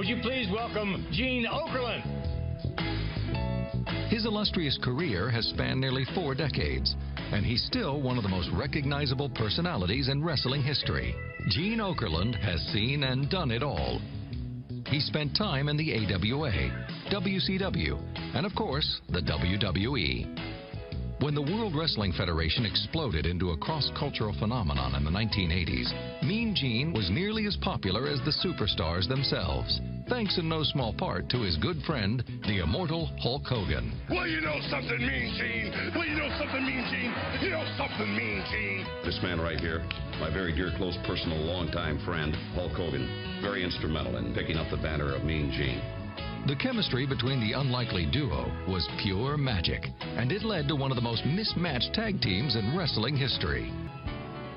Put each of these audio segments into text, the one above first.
Would you please welcome Gene Okerlund? His illustrious career has spanned nearly 4 decades, and he's still one of the most recognizable personalities in wrestling history. Gene Okerlund has seen and done it all. He spent time in the AWA, WCW, and of course, the WWE. When the World Wrestling Federation exploded into a cross-cultural phenomenon in the 1980s, Mean Gene was nearly as popular as the superstars themselves, thanks in no small part to his good friend, the immortal Hulk Hogan. Well, you know something, Mean Gene? Well, you know something, Mean Gene? You know something, Mean Gene? This man right here, my very dear, close, personal, longtime friend, Hulk Hogan, very instrumental in picking up the banner of Mean Gene. The chemistry between the unlikely duo was pure magic, and it led to one of the most mismatched tag teams in wrestling history.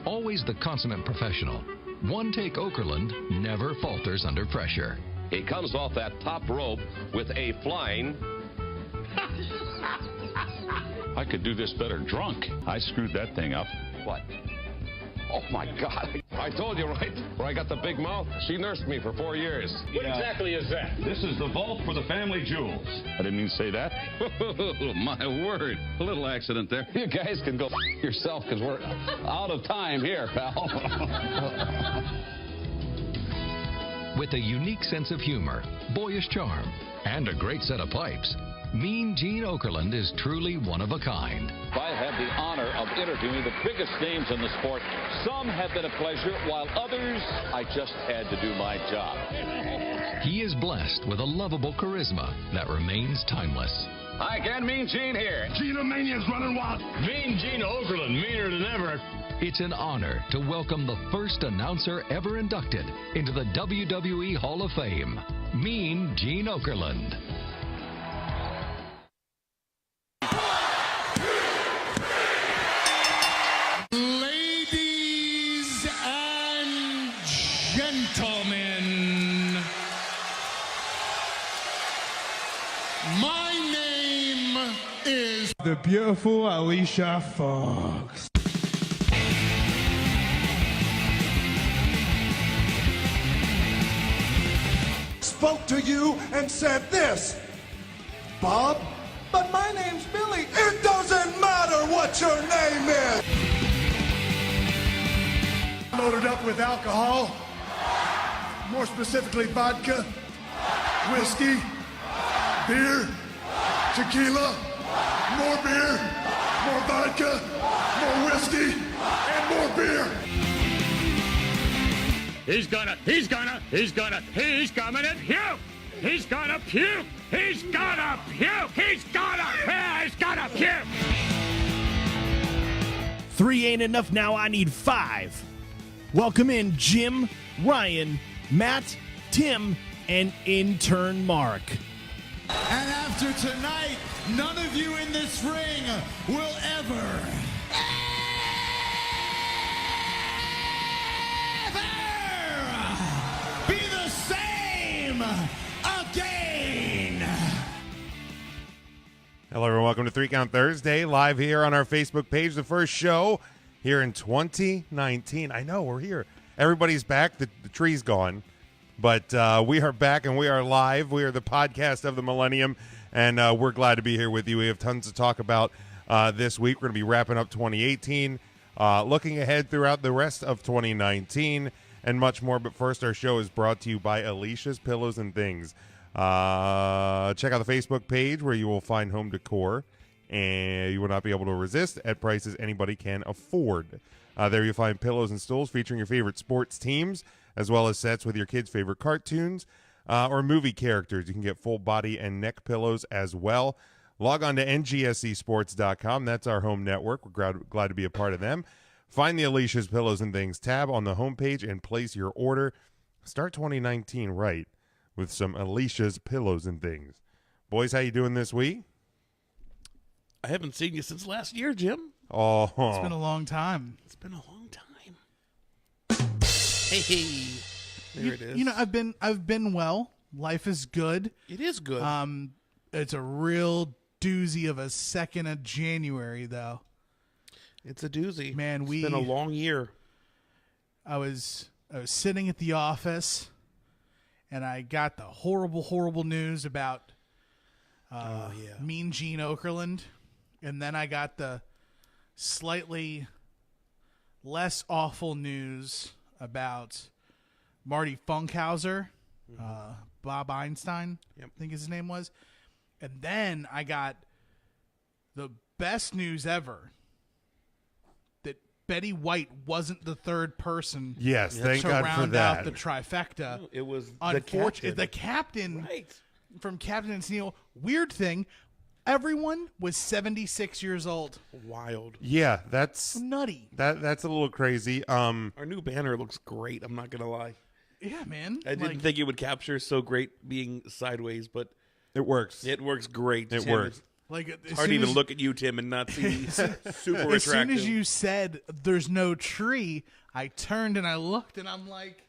Always the consummate professional, One-Take Okerlund never falters under pressure. He comes off that top rope with a flying... I could do this better drunk. I screwed that thing up. What? Oh, my God. I told you, right? Where I got the big mouth. She nursed me for 4 years. What exactly is that? This is the vault for the family jewels. I didn't mean to say that. Oh, my word. A little accident there. You guys can go yourself because we're out of time here, pal. With a unique sense of humor, boyish charm, and a great set of pipes, Mean Gene Okerlund is truly one of a kind. I have the honor of interviewing the biggest names in the sport. Some have been a pleasure, while others, I just had to do my job. He is blessed with a lovable charisma that remains timeless. Hi again, Mean Gene here. Gene-a-mania's running wild. Mean Gene Okerlund, meaner than ever. It's an honor to welcome the first announcer ever inducted into the WWE Hall of Fame, Mean Gene Okerlund. Ladies and gentlemen, my name is the beautiful Alicia Fox. Spoke to you and said this, Bob, but my name's Billy. It doesn't matter what your name is. Loaded up with alcohol, more specifically vodka, whiskey, beer, tequila, more beer, more vodka, more whiskey, and more beer. He's gonna puke! He's gonna puke! He's gonna puke! 3 ain't enough now, I need 5. Welcome in Jim, Ryan, Matt, Tim, and intern Mark. And after tonight, none of you in this ring will ever be the same again. Hello, everyone. Welcome to 3 Count Thursday, live here on our Facebook page. The first show here in 2019. I know, we're here. Everybody's back. The tree's gone. But we are back and we are live. We are the podcast of the millennium, and we're glad to be here with you. We have tons to talk about this week. We're going to be wrapping up 2018, looking ahead throughout the rest of 2019, and much more. But first, our show is brought to you by Alicia's Pillows and Things. Check out the Facebook page where you will find home decor, and you will not be able to resist at prices anybody can afford. There you'll find pillows and stools featuring your favorite sports teams, as well as sets with your kids' favorite cartoons or movie characters. You can get full body and neck pillows as well. Log on to ngscsports.com. That's our home network. We're glad to be a part of them. Find the Alicia's Pillows and Things tab on the homepage and place your order. Start 2019 right with some Alicia's Pillows and Things. Boys, how you doing this week? I haven't seen you since last year, Jim. Oh, it's been a long time. It's been a long time. Hey, there it is. You know, I've been well. Life is good. It is good. It's a real doozy of a 2nd of January, though. It's a doozy. Man, it's been a long year. I was sitting at the office, and I got the horrible news about Mean Gene Okerlund, and then I got the slightly less awful news about Marty Funkhauser, Bob Einstein, I think his name was. And then I got the best news ever, that Betty White wasn't the third person Yes, thank to God for round that. out the trifecta. It was The captain from Captain and Tennille. Weird thing, everyone was 76 years old. Wild. Yeah, that's nutty. That's a little crazy. Our new banner looks great. I'm not gonna lie. Yeah, man. I didn't think it would capture so great being sideways, but it works. It works great. It Tim. works. Like, It's hard to even look at you, Tim, and not see super attractive. As soon as you said there's no tree, I turned and I looked, and I'm like,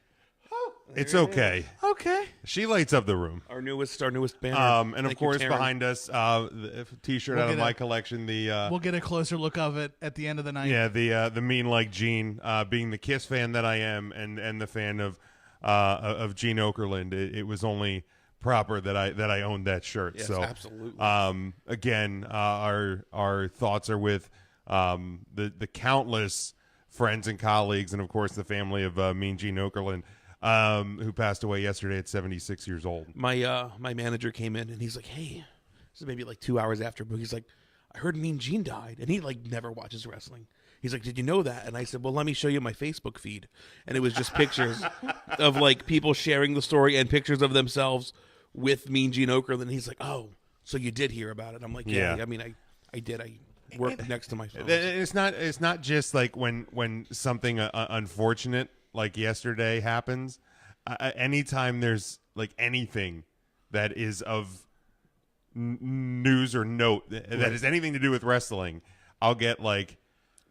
oh, It's okay. Okay. She lights up the room. Our newest banner. And Thank of you, course, Taryn. behind us, the T-shirt We'll out of get my a- collection. The we'll get a closer look of it at the end of the night. yeah, the mean like Gene, being the Kiss fan that I am, and the fan of Gene Okerlund. It was only proper that I owned that shirt. Yes, so absolutely. again, our thoughts are with the countless friends and colleagues, and of course the family of Mean Gene Okerlund, who passed away yesterday at 76 years old. My manager came in and he's like, "Hey," this is maybe like 2 hours after, but he's like, "I heard Mean Gene died," and he like never watches wrestling. He's like, "Did you know that?" And I said, "Well, let me show you my Facebook feed," and it was just pictures of like people sharing the story and pictures of themselves with Mean Gene Okerlund. And he's like, "Oh, so you did hear about it?" I'm like, "Yeah, Yeah. I mean, I did. I worked next to my phone." It's not just like when something unfortunate like yesterday happens. Anytime there's like anything that is of news or note that has anything to do with wrestling, I'll get like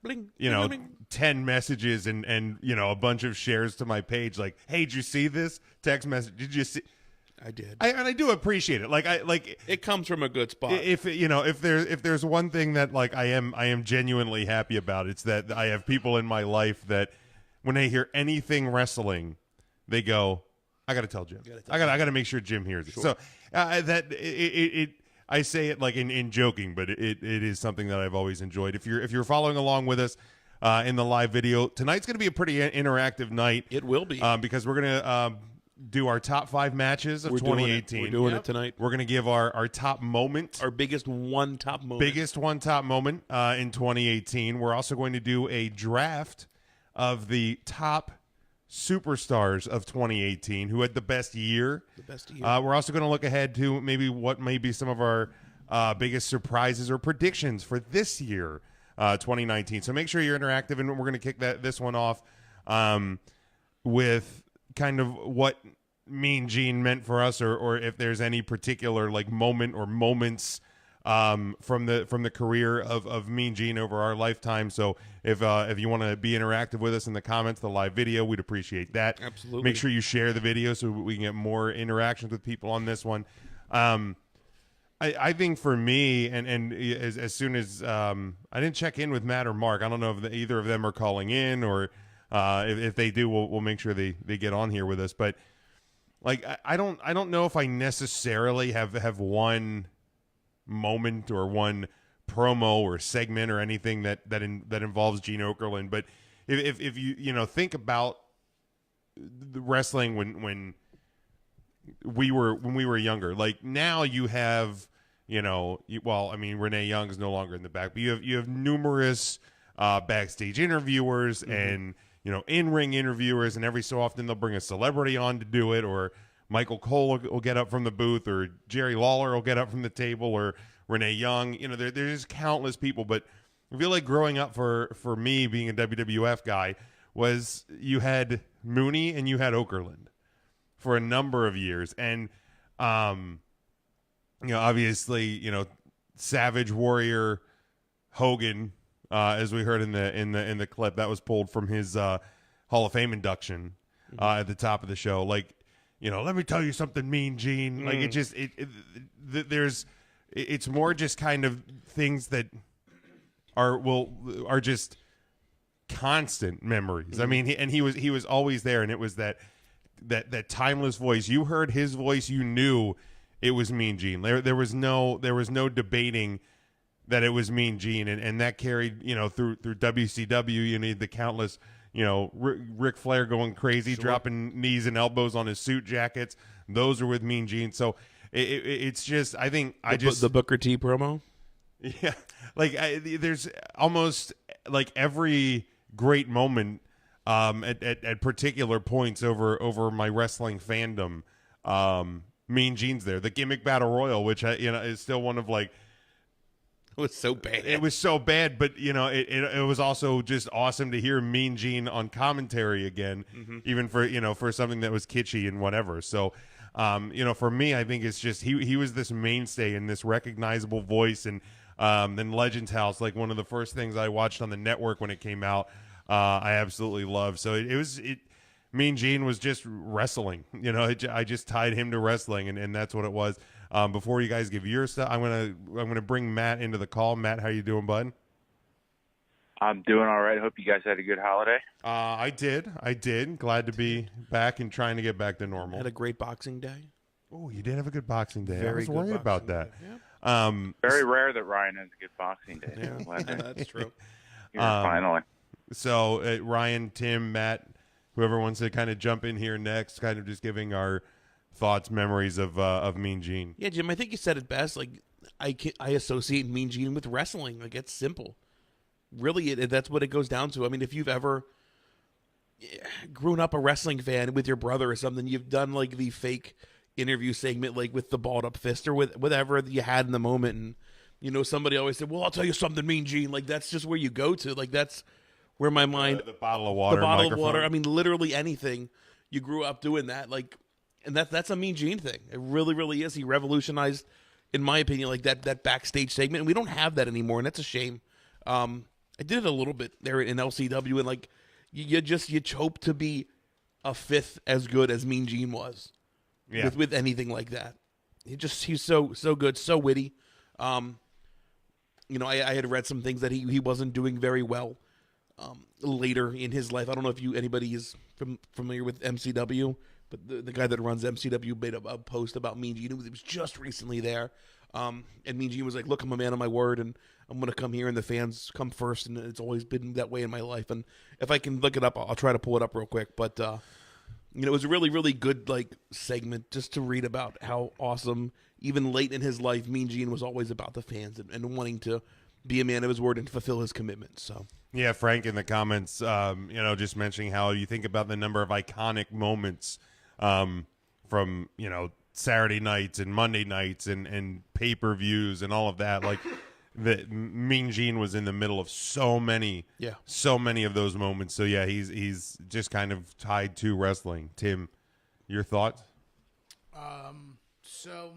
Bling, you know, bling, bling. 10 messages and you know, a bunch of shares to my page like, "Hey, did you see this text message? Did you see?" I did. And I do appreciate it. Like it comes from a good spot. If you know, if there's one thing that like I am genuinely happy about, it's that I have people in my life that when they hear anything wrestling, they go, "I got to tell Jim. I got to make sure Jim hears it." Sure. So that it I say it like in joking, but it is something that I've always enjoyed. If you're following along with us in the live video, tonight's going to be a pretty interactive night. It will be because we're going to do our top 5 matches of 2018. We're doing it tonight. We're going to give our top moment, our biggest one top moment in 2018. We're also going to do a draft of the top superstars of 2018 who had the best year. We're also going to look ahead to maybe what may be some of our biggest surprises or predictions for this year, 2019. So make sure you're interactive, and we're going to kick this one off with kind of what Mean Gene meant for us, or if there's any particular like moment or moments from the career of Mean Gene over our lifetime. So if you want to be interactive with us in the comments, the live video, we'd appreciate that. Absolutely. Make sure you share the video so we can get more interactions with people on this one. I think for me, and as soon as I didn't check in with Matt or Mark, I don't know if either of them are calling in, or if they do, we'll make sure they get on here with us. But like I don't know if I necessarily have one moment or one promo or segment or anything that involves Gene Okerlund. But if you think about the wrestling when we were younger, like now you have Renee Young is no longer in the back, but you have numerous backstage interviewers and in-ring interviewers, and every so often they'll bring a celebrity on to do it, or Michael Cole will get up from the booth, or Jerry Lawler will get up from the table, or Renee Young. There's countless people, but I feel like growing up for me, being a WWF guy, was you had Mooney and you had Okerlund for a number of years, and obviously, Savage, Warrior, Hogan, as we heard in the clip that was pulled from his Hall of Fame induction at the top of the show. Like, let me tell you something, Mean Gene. Like it's more just kind of things that are just constant memories. I mean, he was always there, and it was that that timeless voice. You heard his voice, you knew it was Mean Gene. There was no debating that it was Mean Gene, and that carried through WCW. You need the countless Ric Flair going crazy, dropping knees and elbows on his suit jackets. Those are with Mean Gene. So it's just the Booker T promo. Yeah, there's almost like every great moment at particular points over my wrestling fandom. Mean Gene's there. The gimmick battle royal, which is still one of like. It was so bad. It was so bad, but it was also just awesome to hear Mean Gene on commentary again, even for something that was kitschy and whatever. So, for me, I think it's just he was this mainstay and this recognizable voice, and then Legends House, like one of the first things I watched on the network when it came out, I absolutely loved. So Mean Gene was just wrestling. I just tied him to wrestling, and that's what it was. Before you guys give your stuff, I'm gonna bring Matt into the call. Matt, how you doing, bud? I'm doing all right. Hope you guys had a good holiday. I did. Glad to be back and trying to get back to normal. Had a great Boxing Day. Oh, you did have a good Boxing Day. I was good worried about Boxing that. Day. Very rare that Ryan has a good Boxing Day. Yeah, that's true. Finally. So Ryan, Tim, Matt, whoever wants to kind of jump in here next, kind of just giving our thoughts, memories of Mean Gene. Yeah, Jim, I think you said it best. Like, I associate Mean Gene with wrestling. Like, it's simple. Really, that's what it goes down to. I mean, if you've ever grown up a wrestling fan with your brother or something, you've done like the fake interview segment, like with the balled up fist or with whatever you had in the moment, and somebody always said, "Well, I'll tell you something, Mean Gene." Like, that's just where you go to. Like, that's where my mind. The bottle of water. The bottle microphone. of water. I mean, literally anything. You grew up doing that, like. And that's a Mean Gene thing. It really, really is. He revolutionized, in my opinion, like that backstage segment. And we don't have that anymore, and that's a shame. I did it a little bit there in LCW, and like you hope to be a fifth as good as Mean Gene was, with anything like that. He's so good, so witty. I had read some things that he wasn't doing very well later in his life. I don't know if anybody is familiar with MCW. But the guy that runs MCW made a post about Mean Gene. He was just recently there. And Mean Gene was like, "Look, I'm a man of my word, and I'm going to come here, and the fans come first, and it's always been that way in my life." And if I can look it up, I'll try to pull it up real quick. But, it was a really, really good segment just to read about how awesome, even late in his life, Mean Gene was always about the fans and wanting to be a man of his word and fulfill his commitments. So. Yeah, Frank in the comments, just mentioning how you think about the number of iconic moments from Saturday nights and Monday nights and pay-per-views and all of that. Like that Mean Gene was in the middle of so many of those moments. So yeah, he's just kind of tied to wrestling. Tim, your thoughts? So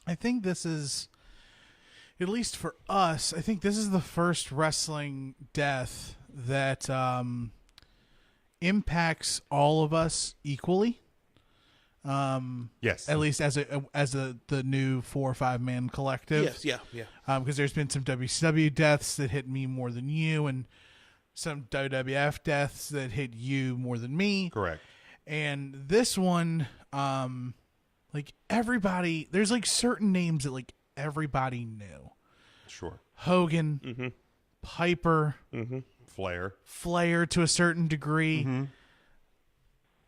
I think this is, at least for us, I think this is the first wrestling death that impacts all of us equally. Yes. At least as the new 4 or 5 man collective. Yes, yeah. Because there's been some WCW deaths that hit me more than you, and some WWF deaths that hit you more than me. Correct. And this one, like everybody, there's like certain names that like everybody knew. Sure. Hogan, Piper, Flair to a certain degree.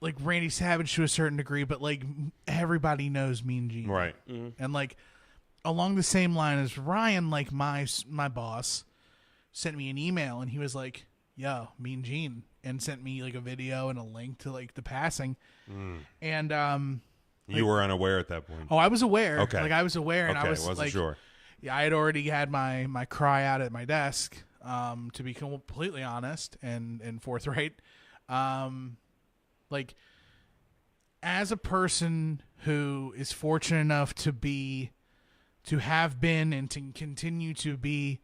Like Randy Savage to a certain degree, but like everybody knows Mean Gene. Right. And like along the same line as Ryan, like my boss sent me an email and he was like, "Yo, Mean Gene," and sent me like a video and a link to like the passing. And you were unaware at that point. Oh, I was aware. Okay. Like I was aware, and I wasn't like, sure. Yeah, I had already had my cry out at my desk. To be completely honest and forthright, like as a person who is fortunate enough to have been and to continue to be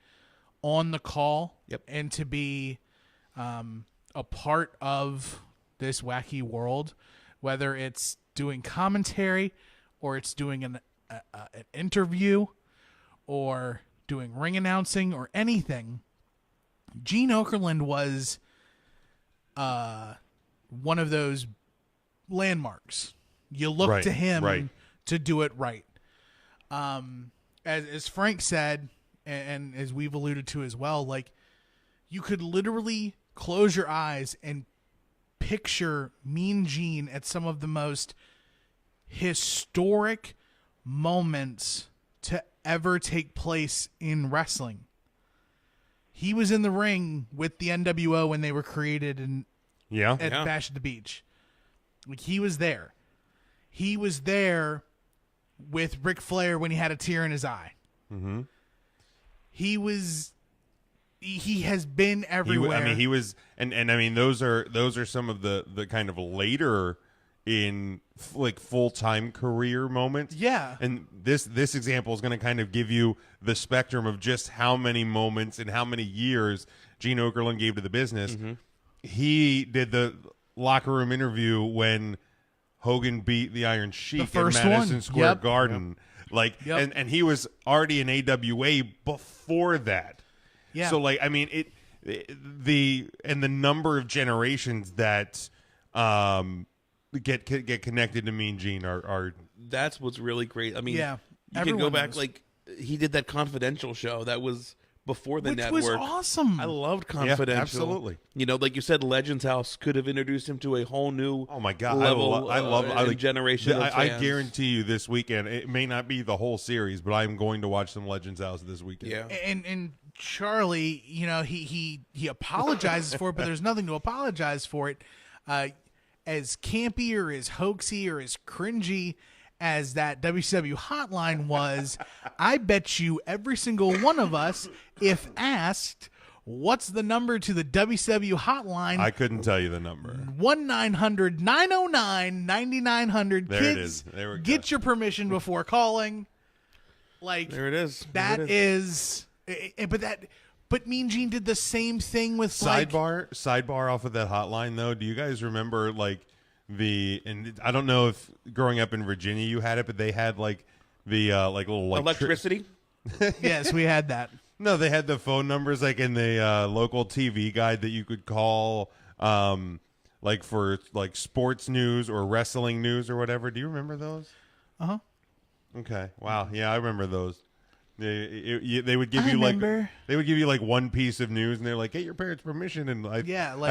on the call, and to be a part of this wacky world, whether it's doing commentary or it's doing an interview or doing ring announcing or anything, Gene Okerlund was one of those landmarks. You look to him to do it right. As Frank said, and as we've alluded to as well, like, you could literally close your eyes and picture Mean Gene at some of the most historic moments to ever take place in wrestling. He was in the ring with the NWO when they were created at Bash at the Beach. Like, he was there. He was there with Ric Flair when he had a tear in his eye. Mm-hmm. He has been everywhere. He was, and I mean, those are some of the kind of later in like full-time career moments. Yeah. And this example is going to kind of give you the spectrum of just how many moments and how many years Gene Okerlund gave to the business. Mm-hmm. He did the locker room interview when Hogan beat the Iron Sheik in Madison Square Garden. And he was already in AWA before that. Yeah. So, like, I mean, the number of generations that get connected to Mean Gene are that's what's really great. I mean, you can go back, like, he did that Confidential show that was before the network. Which was awesome. I loved Confidential. Yeah, absolutely. You know, like you said, Legends House could have introduced him to a whole new level. I love generation of I fans. guarantee you this weekend, it may not be the whole series, but I'm going to watch some Legends House this weekend. Yeah. And Charlie, you know, he apologizes for it, but there's nothing to apologize for it. As campy or as hoaxy or as cringy as that WCW hotline was, I bet you every single one of us, if asked, what's the number to the WCW hotline? I couldn't tell you the number. 1-900-909-9900. There Kids, it is. There we go. Get your permission before calling. Like, there it is. That is. But Mean Gene did the same thing with sidebar off of that hotline though. Do you guys remember like and I don't know if growing up in Virginia you had it, but they had like the like little like electricity. Yes, we had that. No, they had the phone numbers like in the local TV guide that you could call like for like sports news or wrestling news or whatever. Do you remember those? Uh-huh. Okay. Wow. Yeah, I remember those. They would give you like one piece of news, and they're like, "Get your parents' permission." And I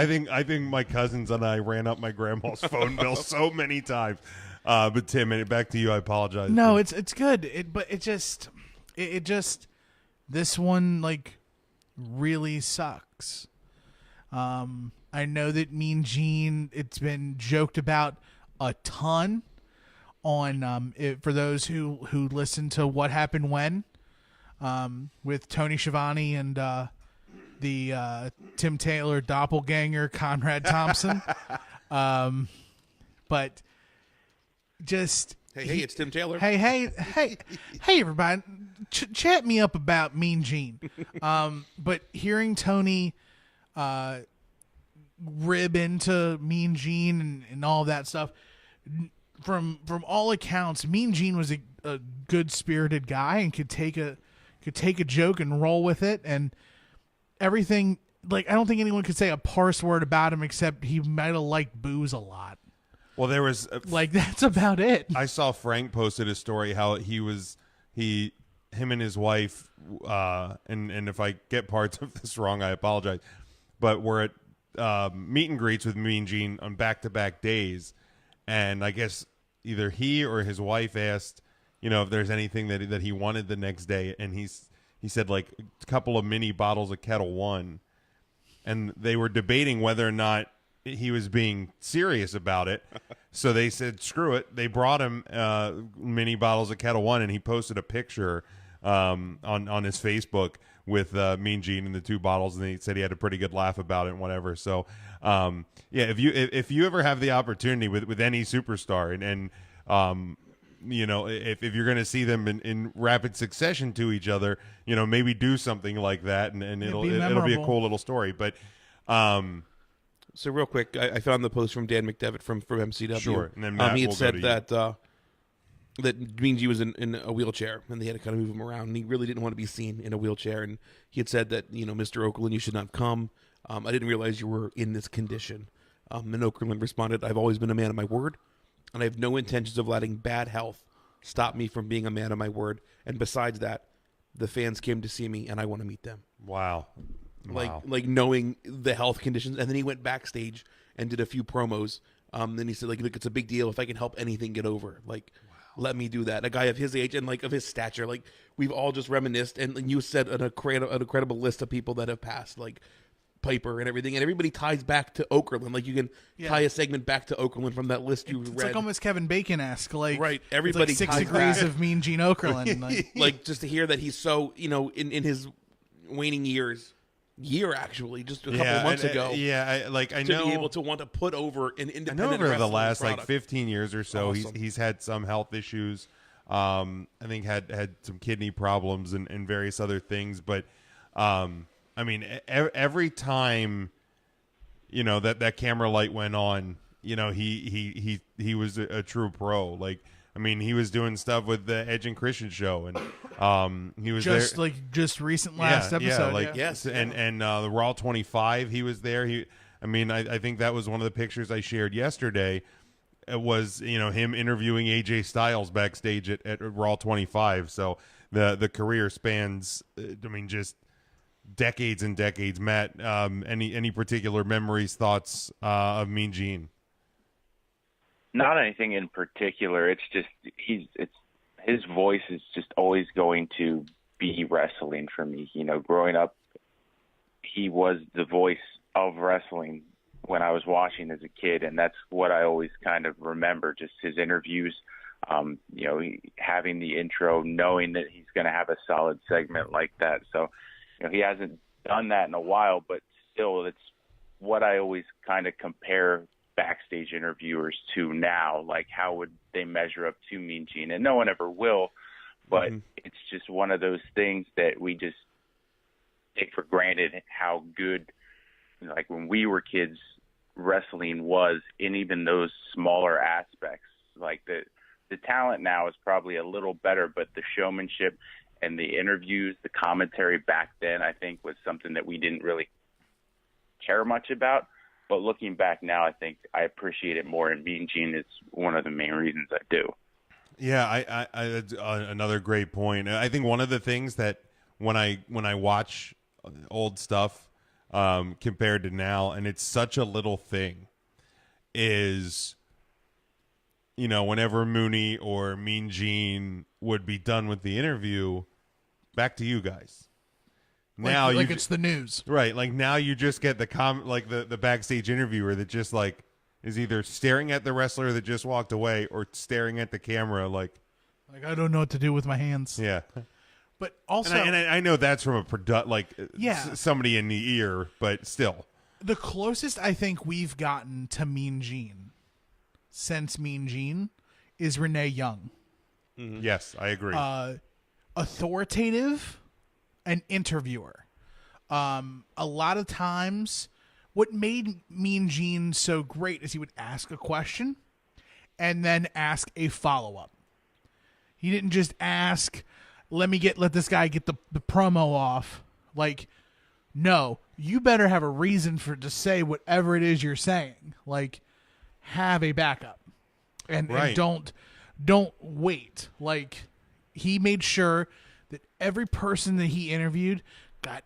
think my cousins and I ran up my grandma's phone bill so many times. But Tim, back to you. I apologize. No, it's good. But it just this one like really sucks. I know that Mean Gene, it's been joked about a ton on for those who listen to What Happened When. With Tony Schiavone and the Tim Taylor doppelganger Conrad Thompson. But just hey, it's Tim Taylor. Hey, everybody, chat me up about Mean Gene. But hearing Tony rib into Mean Gene and all that stuff, from all accounts, Mean Gene was a good spirited guy and could take a joke and roll with it, and everything. Like, I don't think anyone could say a parse word about him except he might have liked booze a lot. Well, there was like, that's about it. I saw Frank posted a story how him and his wife, and if I get parts of this wrong, I apologize, but we're at meet and greets with Mean Gene on back-to-back days, and I guess either he or his wife asked, you know, if there's anything that he wanted the next day, and he said like a couple of mini bottles of Kettle One, and they were debating whether or not he was being serious about it. So they said, screw it. They brought him mini bottles of Kettle One, and he posted a picture on his Facebook with Mean Gene and the two bottles, and he said he had a pretty good laugh about it and whatever. So if you ever have the opportunity with any superstar and you know, if you're going to see them in rapid succession to each other, you know, maybe do something like that, and it'll be a cool little story. But so real quick, I found the post from Dan McDevitt from MCW. Sure, and then Matt he had will said go to that Mean Gene was in a wheelchair, and they had to kind of move him around, and he really didn't want to be seen in a wheelchair. And he had said that, you know, Mr. Okerlund, you should not come. I didn't realize you were in this condition. And Okerlund responded, "I've always been a man of my word. and I have no intentions of letting bad health stop me from being a man of my word. And besides that, the fans came to see me, and I want to meet them. Wow. Like knowing the health conditions. And then he went backstage and did a few promos. Then he said, like, look, it's a big deal if I can help anything get over. Like, let me do that. A guy of his age and, like, of his stature. Like, we've all just reminisced. And you said an incredible list of people that have passed, like Piper and everything. And everybody ties back to Okerlund. Like, you can tie a segment back to Okerlund from that list you read. It's like almost Kevin Bacon-esque. Like, right. Everybody it's like 6 degrees of Mean Gene Okerlund. Like, just to hear that he's so, in his waning years, actually, just a couple months ago. I know, to be able to want to put over an independent. I know over the last product. like 15 years or so, he's had some health issues. I think had some kidney problems and various other things. But I mean, every time that camera light went on, he was a true pro. Like, I mean, he was doing stuff with the Edge and Christian show, and he was just there. just recent last episode. Yes, and the Raw 25, he was there. I think that was one of the pictures I shared yesterday. It was him interviewing AJ Styles backstage at Raw 25. So the career spans, just decades and decades. Matt, any particular memories, thoughts of Mean Gene? Not anything in particular. It's just his voice is just always going to be wrestling for me. Growing up, he was the voice of wrestling when I was watching as a kid, and that's what I always kind of remember, just his interviews, having the intro, knowing that he's going to have a solid segment like that. So, he hasn't done that in a while, but still, it's what I always kind of compare backstage interviewers to now. Like, how would they measure up to Mean Gene? And no one ever will, but it's just one of those things that we just take for granted how good, like when we were kids, wrestling was in even those smaller aspects. Like the talent now is probably a little better, but the showmanship and the interviews, the commentary back then, I think was something that we didn't really care much about. But looking back now, I think I appreciate it more, and Mean Gene is one of the main reasons I do. Yeah, I another great point. I think one of the things that when I watch old stuff compared to now, and it's such a little thing, is whenever Mooney or Mean Gene would be done with the interview, back to you guys. Now it's the news, right? Like, now you just get the backstage interviewer that just like is either staring at the wrestler that just walked away or staring at the camera, like I don't know what to do with my hands. Yeah, but also, and I know that's from a somebody in the ear, but still, the closest I think we've gotten to Mean Gene since Mean Gene is Renee Young. Mm-hmm. Yes, I agree. Authoritative. An interviewer. A lot of times, what made Mean Gene so great is he would ask a question and then ask a follow-up. He didn't just ask, let this guy get the promo off. Like, no, you better have a reason to say whatever it is you're saying. Like, have a backup. And don't wait. Like, he made sure that every person that he interviewed got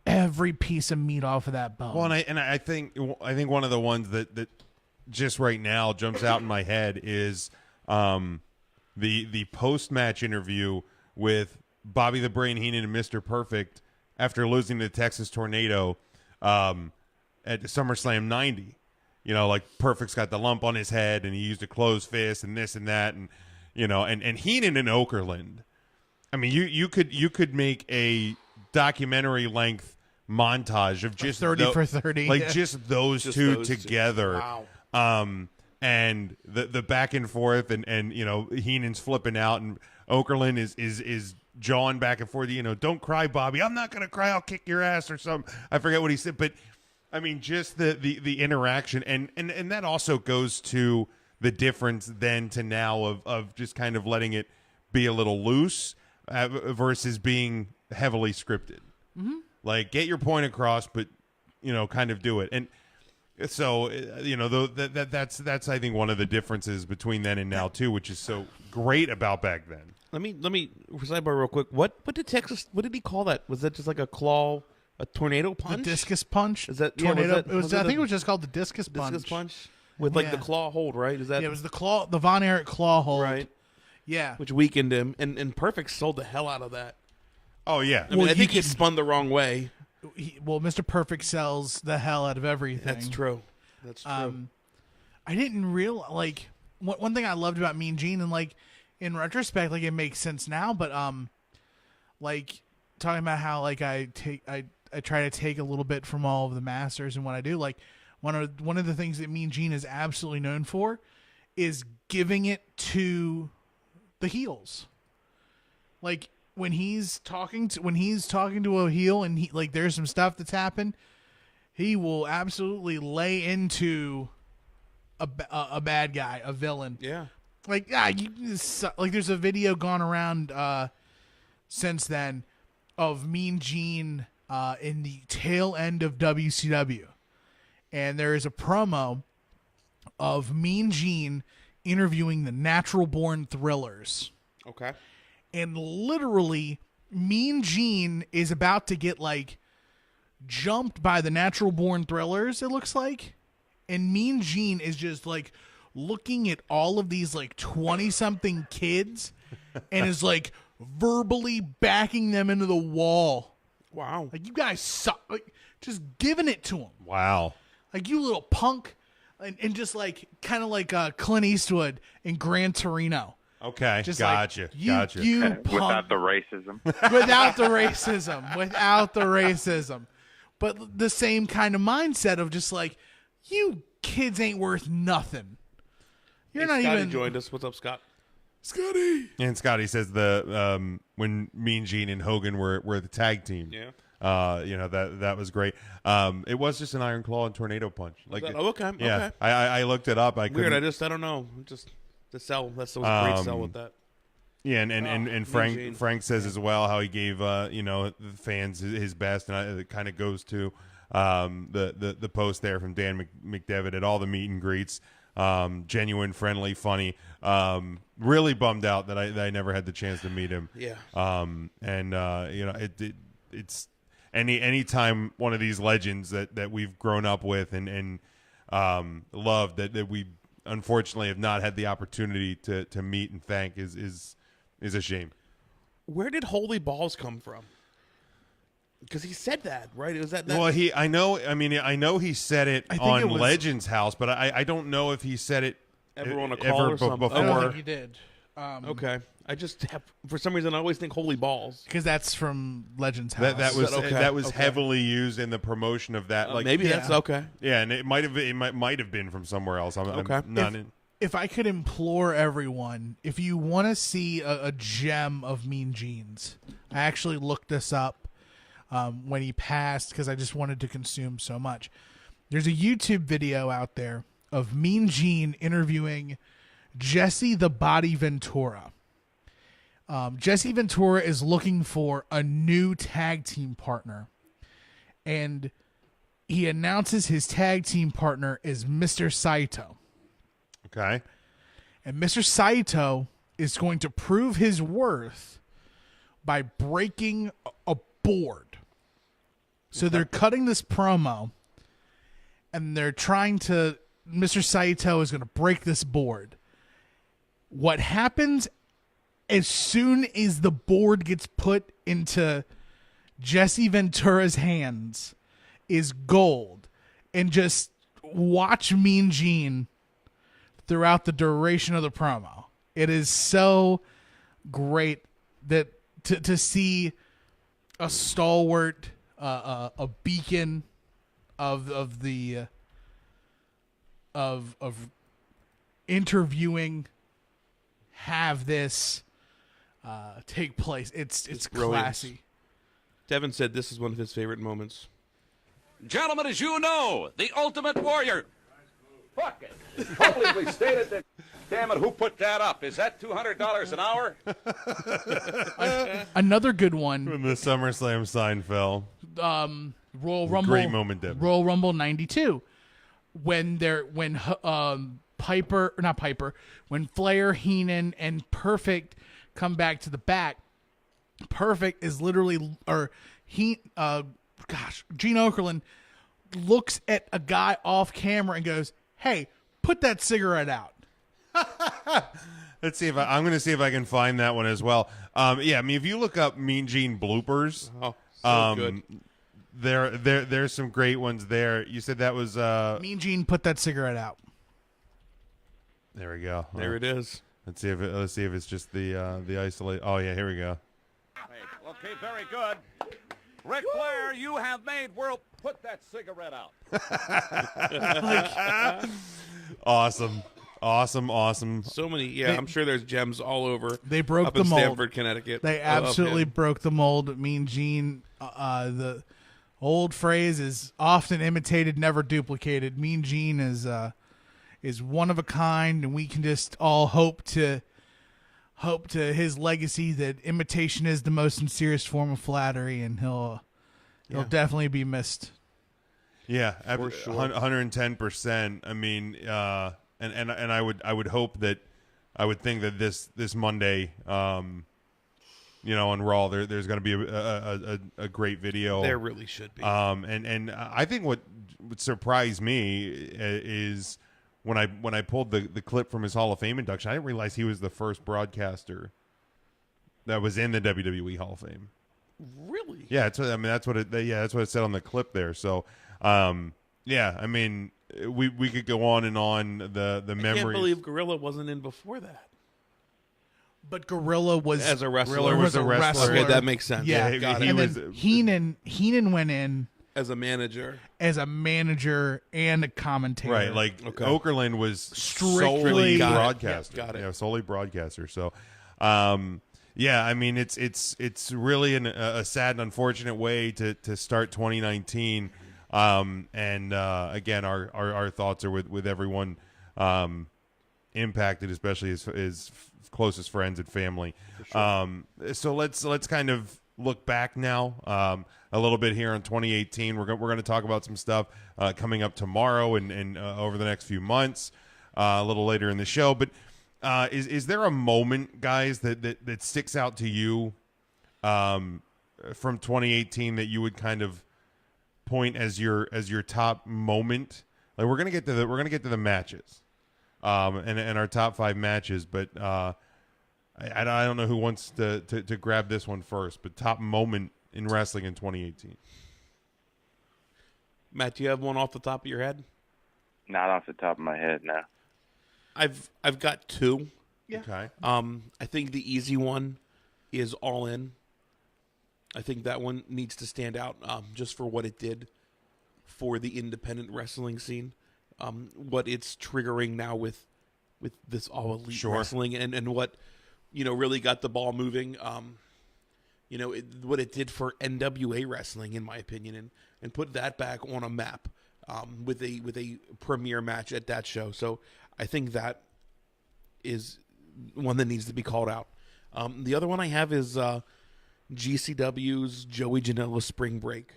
every piece of meat off of that bone. Well, and I think one of the ones that just right now jumps out in my head is the post-match interview with Bobby the Brain Heenan and Mr. Perfect after losing to the Texas Tornado at SummerSlam 90. Like, Perfect's got the lump on his head and he used a closed fist and this and that, and and Heenan and Okerlund. I mean, you could make a documentary length montage of just 30 for 30, like just those two together. Wow. And the back and forth, and Heenan's flipping out, and Okerlund is jawing back and forth. Don't cry, Bobby. I'm not gonna cry. I'll kick your ass or something. I forget what he said, but I mean, just the interaction, and that also goes to the difference then to now of just kind of letting it be a little loose. Versus being heavily scripted. Mm-hmm. Like, get your point across, but kind of do it. And So that's I think one of the differences between then and now too, which is so great about back then. Let me sidebar real quick. What did he call that? Was that just like a tornado punch? The discus punch? Is that tornado? I think it was just called the discus punch. Discus punch with like the claw hold, right? Is that? Yeah, it was the Von Erich claw hold, right? Yeah, which weakened him, and Perfect sold the hell out of that. Oh yeah, I think he spun the wrong way. Mr. Perfect sells the hell out of everything. That's true. I didn't realize one thing I loved about Mean Gene, and in retrospect, it makes sense now. But talking about how I try to take a little bit from all of the masters and what I do. One of the things that Mean Gene is absolutely known for is giving it to the heels. When he's talking to a heel and there's some stuff that's happened, he will absolutely lay into a bad guy, a villain. Yeah. There's a video gone around since then of Mean Gene in the tail end of WCW, and there is a promo of Mean Gene interviewing the Natural Born Thrillers. Okay. And literally, Mean Gene is about to get jumped by the Natural Born Thrillers, it looks like. And Mean Gene is just looking at all of these 20-something kids and is verbally backing them into the wall. Wow. You guys suck. Just giving it to them. Wow. You little punk. And just kind of like Clint Eastwood in Gran Torino. Okay, just gotcha. You punk. Without the racism. Without the racism. But the same kind of mindset of just you kids ain't worth nothing. You're not Scotty even joined us. What's up, Scott? Scotty. And Scotty says when Mean Gene and Hogan were the tag team. Yeah. That was great. It was just an Iron Claw and Tornado Punch. Okay. Yeah. Okay. I looked it up. Weird. I don't know. Just the sell. That's always a great sell with that. Yeah, and Frank says as well how he gave the fans his best, and it kind of goes to the post there from Dan McDevitt at all the meet and greets. Genuine, friendly, funny. Really bummed out that I never had the chance to meet him. Yeah. It's any time one of these legends that we've grown up with and loved that we unfortunately have not had the opportunity to meet and thank is a shame. Where did Holy Balls come from? Because he said that, right? Was that well, I know he said it on Legends House, but I don't know if he said it ever on a call or something. before. I don't think he did. Okay. I just have, for some reason, I always think Holy Balls. Because that's from Legends House. That was heavily used in the promotion of that. Maybe that's okay. Yeah, and it might have been from somewhere else. If I could implore everyone, if you want to see a gem of Mean Gene's, I actually looked this up when he passed because I just wanted to consume so much. There's a YouTube video out there of Mean Gene interviewing Jesse the Body Ventura. Jesse Ventura is looking for a new tag team partner, and he announces his tag team partner is Mr. Saito. Okay. And Mr. Saito is going to prove his worth by breaking a board. So they're cutting this promo, and they're trying to... Mr. Saito is going to break this board. What happens as soon as the board gets put into Jesse Ventura's hands is gold. And just watch Mean Gene throughout the duration of the promo. It is so great that to see a stalwart, a beacon of interviewing have this take place. It's classy. Devin said this is one of his favorite moments. Gentlemen, as you know, the Ultimate Warrior. Fuck it. Publicly stated that. Damn it, who put that up? Is that $200 an hour? Another good one. When the SummerSlam sign fell. Royal Rumble. Great moment, Devin. Royal Rumble 92. when when Flair, Heenan, and Perfect come back to the back, Perfect is literally, Gene Okerlund looks at a guy off camera and goes, "Hey, put that cigarette out." Let's see I'm going to see if I can find that one as well. Yeah, I mean, if you look up Mean Gene bloopers, good. There's some great ones there. You said that was Mean Gene, put that cigarette out. There we go. There it is. Let's see if it's just the isolate. Oh yeah, here we go. Okay, very good. Ric Flair, you have made world. Put that cigarette out. Awesome. So many. I'm sure there's gems all over. They broke up the in mold. Stamford, Connecticut. They absolutely broke the mold. Mean Gene. The old phrase is often imitated, never duplicated. Mean Gene is one of a kind, and we can just all hope to his legacy that imitation is the most sincerest form of flattery, and he'll definitely be missed. Yeah, for sure. 110%. I mean, and I would hope that I would think that this Monday, on Raw, there's going to be a great video. There really should be. And I think what would surprise me is when I pulled the clip from his Hall of Fame induction, I didn't realize he was the first broadcaster that was in the WWE Hall of Fame. Really? Yeah, that's what it said on the clip there. So, yeah, I mean, we could go on and on the memories. I can't believe Gorilla wasn't in before that. But Gorilla was as a wrestler. Gorilla was a wrestler. Okay, that makes sense. Yeah, Heenan went in as a manager and a commentator. Right, like Okerlund was strictly broadcaster. Got it. Yeah, solely broadcaster. So, yeah, I mean, it's really a sad and unfortunate way to start 2019. And again, our thoughts are with everyone impacted, especially his closest friends and family. Sure. So let's kind of look back now a little bit here on 2018. We're going to talk about some stuff coming up tomorrow and over the next few months, a little later in the show. But is there a moment, guys, that sticks out to you from 2018 that you would kind of point as your top moment? Like we're gonna get to the matches, and our top 5 matches, but I don't know who wants to grab this one first. But top moment in wrestling in 2018. Matt, do you have one off the top of your head? Not off the top of my head, no. I've got 2. Yeah. Okay. I think the easy one is All In. I think that one needs to stand out just for what it did for the independent wrestling scene. What it's triggering now with this All Elite wrestling and what, really got the ball moving. What it did for NWA wrestling, in my opinion, and put that back on a map with a premiere match at that show. So I think that is one that needs to be called out. The other one I have is GCW's Joey Janela Spring Break.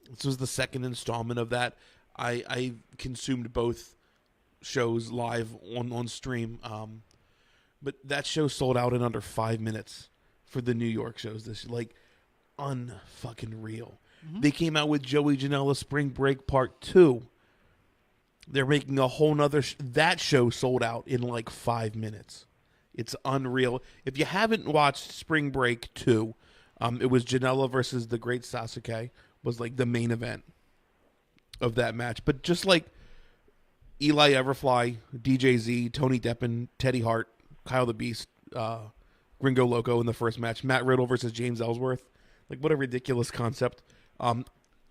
This was the second installment of that. I consumed both shows live on stream, but that show sold out in under 5 minutes for the New York shows. This unfucking real. Mm-hmm. They came out with Joey Janela Spring Break Part 2. They're making a whole nother. That show sold out in like 5 minutes. It's unreal. If you haven't watched Spring Break 2, it was Janela versus the Great Sasuke was like the main event of that match. But just like Eli Everfly, DJ Z, Tony Deppen, Teddy Hart, Kyle the Beast, Gringo Loco in the first match, Matt Riddle versus James Ellsworth. Like, what a ridiculous concept.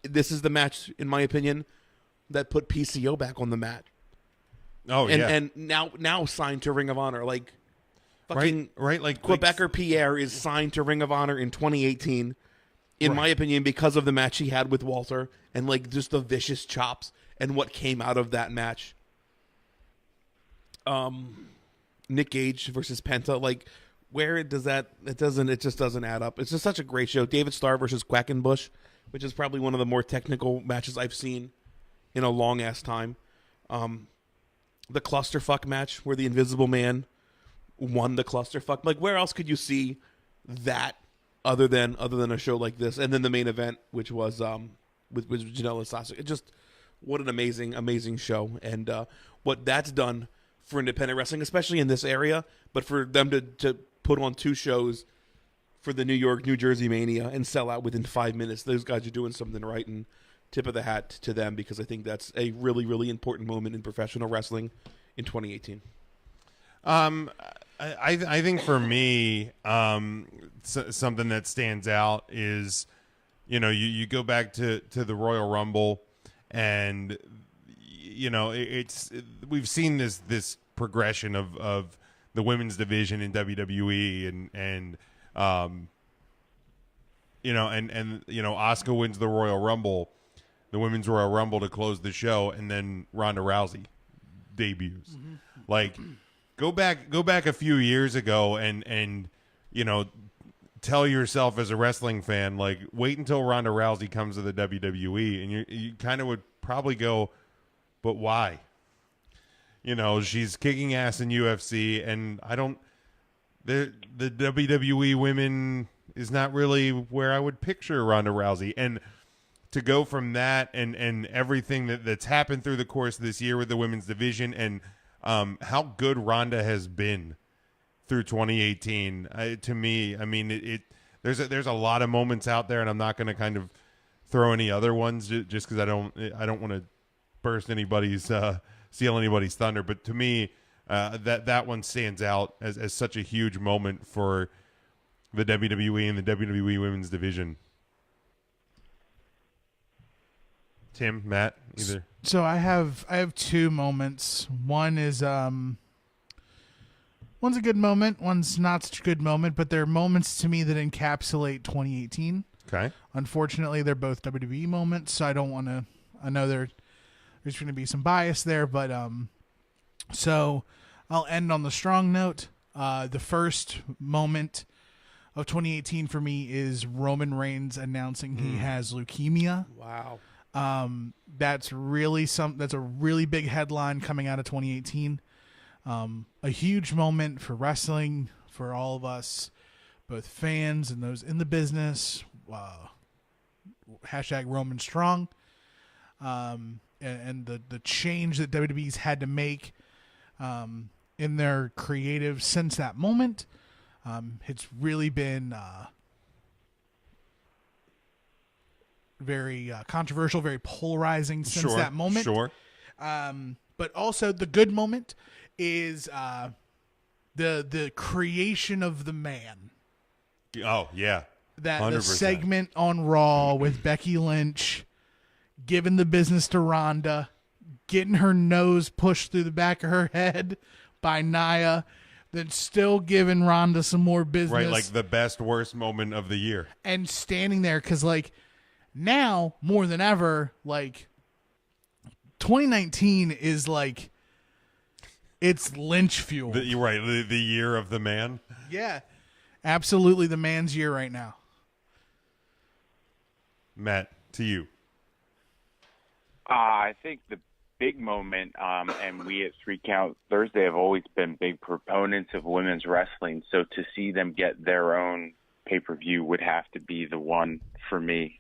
This is the match, in my opinion, that put PCO back on the mat. Oh, yeah. And now signed to Ring of Honor. Like, fucking right. Like Quebecer Pierre is signed to Ring of Honor in 2018, in my opinion, because of the match he had with Walter and like just the vicious chops and what came out of that match. Nick Gage versus Penta, like where does that? It just doesn't add up. It's just such a great show. David Starr versus Quackenbush, which is probably one of the more technical matches I've seen in a long ass time. The clusterfuck match where the Invisible Man won the clusterfuck. Like, where else could you see that other than a show like this? And then the main event, which was with Janela and Sasha. It just, what an amazing show, and what that's done for independent wrestling, especially in this area. But for them to put on 2 shows for the New York, New Jersey Mania and sell out within 5 minutes, those guys are doing something right, and tip of the hat to them, because I think that's a really, really important moment in professional wrestling in 2018. I think for me, something that stands out is, you go back to the Royal Rumble, and we've seen this progression of the women's division in WWE, and Asuka wins the Royal Rumble, the women's Royal Rumble, to close the show, and then Ronda Rousey debuts. Mm-hmm. Like, go back a few years ago and tell yourself as a wrestling fan, like, wait until Ronda Rousey comes to the WWE, and you kind of would probably go, but why? She's kicking ass in UFC, and the WWE women is not really where I would picture Ronda Rousey. And to go from that and everything that's happened through the course of this year with the women's division, and how good Ronda has been through 2018, to me, I mean, there's a lot of moments out there, and I'm not going to kind of throw any other ones just because I don't want to burst anybody's steal anybody's thunder. But to me, that one stands out as such a huge moment for the WWE and the WWE women's division. Tim, Matt, either. So I have 2 moments. One is one's a good moment, one's not such a good moment, but they're moments to me that encapsulate 2018. Okay. Unfortunately, they're both WWE moments, so I don't want to. I know there's going to be some bias there, but so I'll end on the strong note. The first moment of 2018 for me is Roman Reigns announcing he has leukemia. Wow. That's a really big headline coming out of 2018. A huge moment for wrestling, for all of us, both fans and those in the business. Hashtag Roman Strong. And the change that WWE's had to make in their creative since that moment. It's really been very controversial, very polarizing since that moment. Sure. But also the good moment is the creation of the man. Oh, yeah. 100%. The segment on Raw with Becky Lynch giving the business to Ronda, getting her nose pushed through the back of her head by Nia, then still giving Ronda some more business. Right, like the best, worst moment of the year. And standing there, because, like, now, more than ever, like, 2019 is, like, it's Lynch fuel. You're right, the year of the man. Yeah, absolutely the man's year right now. Matt, to you. I think the big moment, and we at 3 Count Thursday have always been big proponents of women's wrestling, so to see them get their own pay-per-view would have to be the one for me.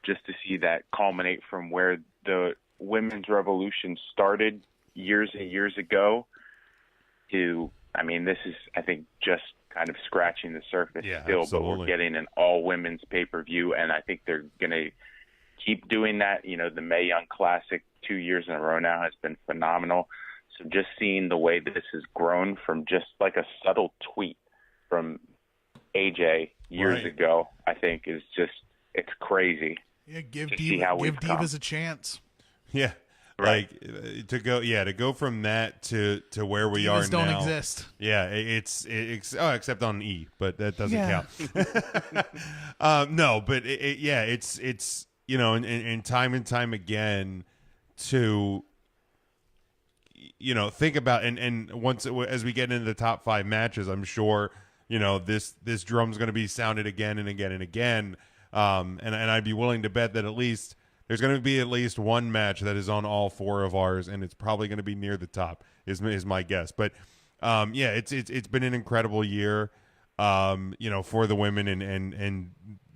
Just to see that culminate from where the women's revolution started years and years ago to, I mean, this is, I think, just kind of scratching the surface still, absolutely. But we're getting an all-women's pay-per-view, and I think they're going to keep doing that. You know, the Mae Young Classic 2 years in a row now has been phenomenal. So just seeing the way this has grown from just like a subtle tweet from AJ years ago, I think is just, it's crazy. Yeah, give Divas a chance. Yeah. Right. Like to go from that to where we Divas are don't now. exist. Yeah, it's except on E, but that doesn't count. No, but it's you know, and time and time again to, you know, think about and once as we get into the top 5 matches, I'm sure, you know, this drum's going to be sounded again and again and again. And I'd be willing to bet that at least There's going to be at least one match that is on all four of ours, and it's probably going to be near the top. Is my guess. But yeah, it's been an incredible year, for the women and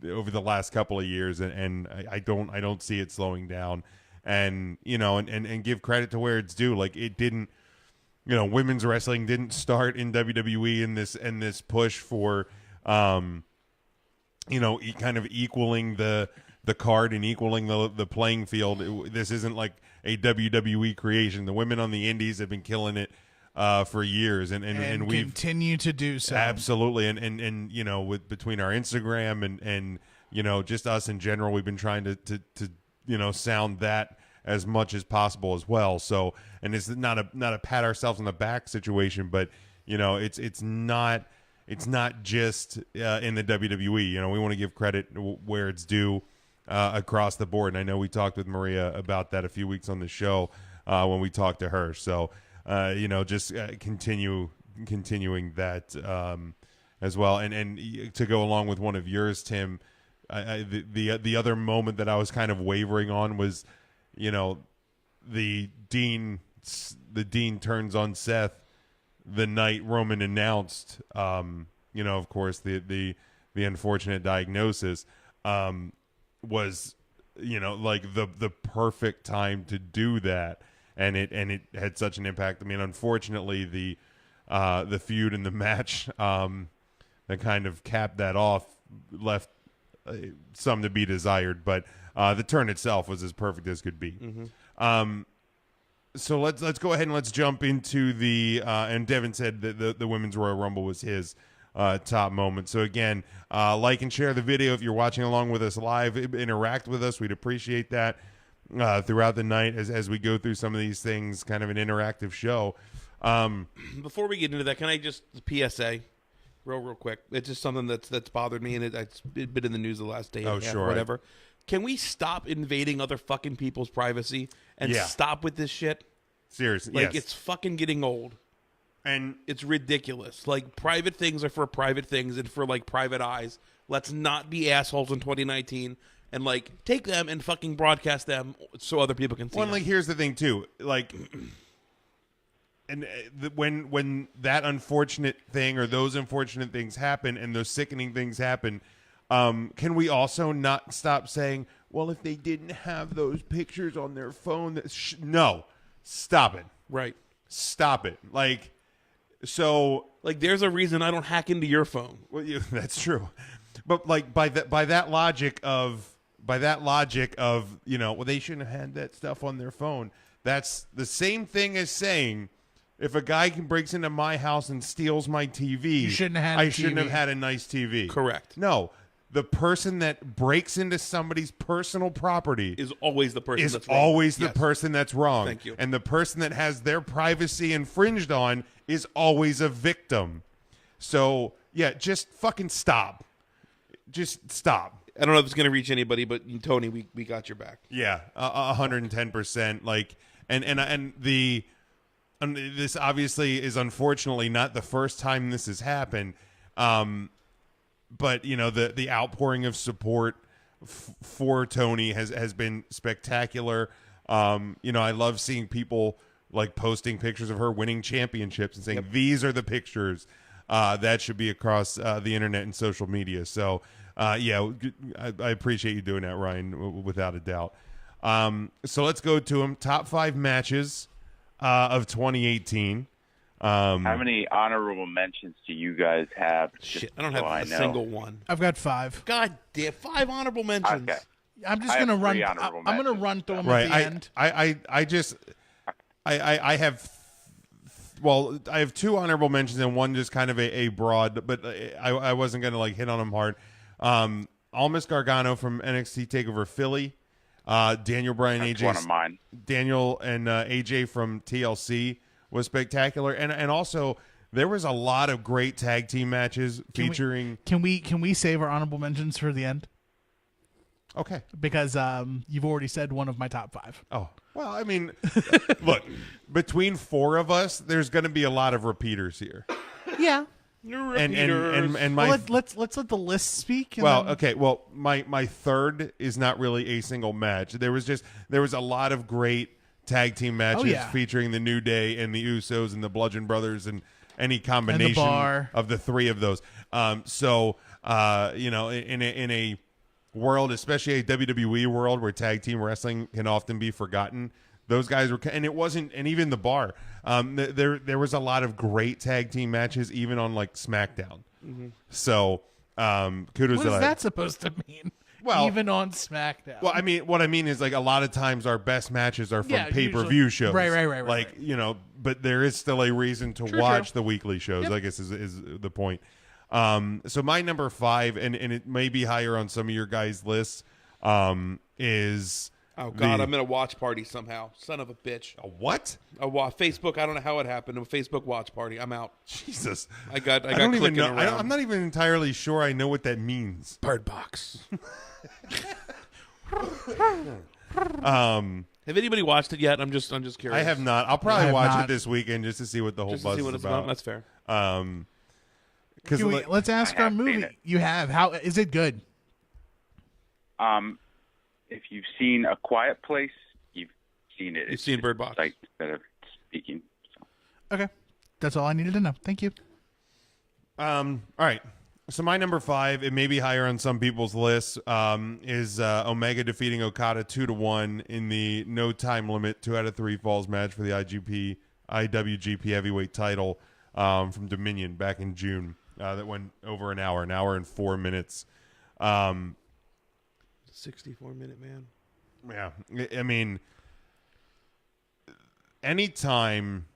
over the last couple of years, and I don't see it slowing down. And and give credit to where it's due. Like, it didn't, women's wrestling didn't start in WWE in this push for kind of equaling the card and equaling the playing field. This isn't like a WWE creation. The women on the indies have been killing it for years, and we continue to do so. Absolutely, and with between our Instagram and just us in general, we've been trying to sound that as much as possible as well. So, and it's not a pat ourselves on the back situation, but it's not just in the WWE. We want to give credit where it's due across the board. And I know we talked with Maria about that a few weeks on the show when we talked to her. So, just continuing that as well. And to go along with one of yours, Tim, the other moment that I was kind of wavering on was, the Dean turns on Seth the night Roman announced, of course, the unfortunate diagnosis, was, like the perfect time to do that. And it had such an impact. I mean, unfortunately, the feud and the match that kind of capped that off left some to be desired, but the turn itself was as perfect as could be. Mm-hmm. So let's go ahead and let's jump into the and Devin said that the Women's Royal Rumble was his top moment. So again, like and share the video if you're watching along with us live. Interact with us. We'd appreciate that throughout the night as we go through some of these things. Kind of an interactive show. Before we get into that, can I just PSA? Real quick. It's just something that's bothered me, and it's been in the news the last day and a half, sure. whatever. Can we stop invading other fucking people's privacy and stop with this shit? Seriously, like, yes. It's fucking getting old, and it's ridiculous. Like, private things are for private things and for like private eyes. Let's not be assholes in 2019 and like take them and fucking broadcast them so other people can see. Well, them. like, here's the thing too, like. And when that unfortunate thing or those unfortunate things happen and those sickening things happen, can we also not stop saying, well, if they didn't have those pictures on their phone, no, stop it. Right. Stop it. Like, so. Like, there's a reason I don't hack into your phone. Well, that's true. But like by that logic of, well, they shouldn't have had that stuff on their phone. That's the same thing as saying, if a guy breaks into my house and steals my TV, I shouldn't have had a nice TV. Correct. No, the person that breaks into somebody's personal property is always the person that's wrong. Always the person that's wrong. Thank you. And the person that has their privacy infringed on is always a victim. So, yeah, just fucking stop. Just stop. I don't know if it's going to reach anybody, but Tony, we got your back. Yeah, 110%. Like, and this obviously is unfortunately not the first time this has happened, but the outpouring of support for Tony has been spectacular. I love seeing people like posting pictures of her winning championships and saying these are the pictures that should be across the internet and social media. So I appreciate you doing that, Ryan, without a doubt. So let's go to him. Top 5 matches of 2018. How many honorable mentions do you guys have? Shit, I don't have a single one. I've got 5. God damn, 5 honorable mentions. Okay. I'm just gonna run. I'm gonna run through them at the end. I have. Well, I have 2 honorable mentions and one just kind of a broad, but I wasn't gonna like hit on them hard. Almas Gargano from NXT TakeOver Philly. Daniel Bryan, That's AJ. one of mine. Daniel and AJ from TLC was spectacular, and also there was a lot of great tag team matches featuring. Can we save our honorable mentions for the end? Okay, because you've already said one of my top 5. Oh well, I mean, look, between 4 of us, there's going to be a lot of repeaters here. Yeah. And my let's let the list speak. Okay. Well, my third is not really a single match. There was a lot of great tag team matches featuring the New Day and the Usos and the Bludgeon Brothers and any combination of the three of those. In a world, especially a WWE world where tag team wrestling can often be forgotten, those guys were, and it wasn't, and even the bar. There was a lot of great tag team matches, even on like SmackDown. Mm-hmm. So, kudos. What is that supposed to mean? Well, even on SmackDown. Well, I mean, what I mean is like a lot of times our best matches are from pay-per-view shows, right. Like but there is still a reason to watch the weekly shows. Yep. I guess is the point. So my number 5, and it may be higher on some of your guys' lists, is. Oh God, I'm in a watch party somehow. Son of a bitch. A what? Facebook. I don't know how it happened. A Facebook watch party. I'm out. Jesus. I got don't even know. around. I'm not even entirely sure I know what that means. Bird Box. Have anybody watched it yet? I'm just curious. I have not. I'll probably watch it this weekend just to see what the whole buzz is about. That's fair. Let's ask our movie. You have. How is it good? If you've seen A Quiet Place, you've seen it. You've seen Bird Box. Like that of speaking. So. Okay, that's all I needed to know. Thank you. All right. So my number 5, it may be higher on some people's lists, is Omega defeating Okada 2-1 in the no time limit 2 out of 3 falls match for the IWGP Heavyweight title from Dominion back in June. That went over an hour and 4 minutes. 64-minute man. Yeah, I mean, anytime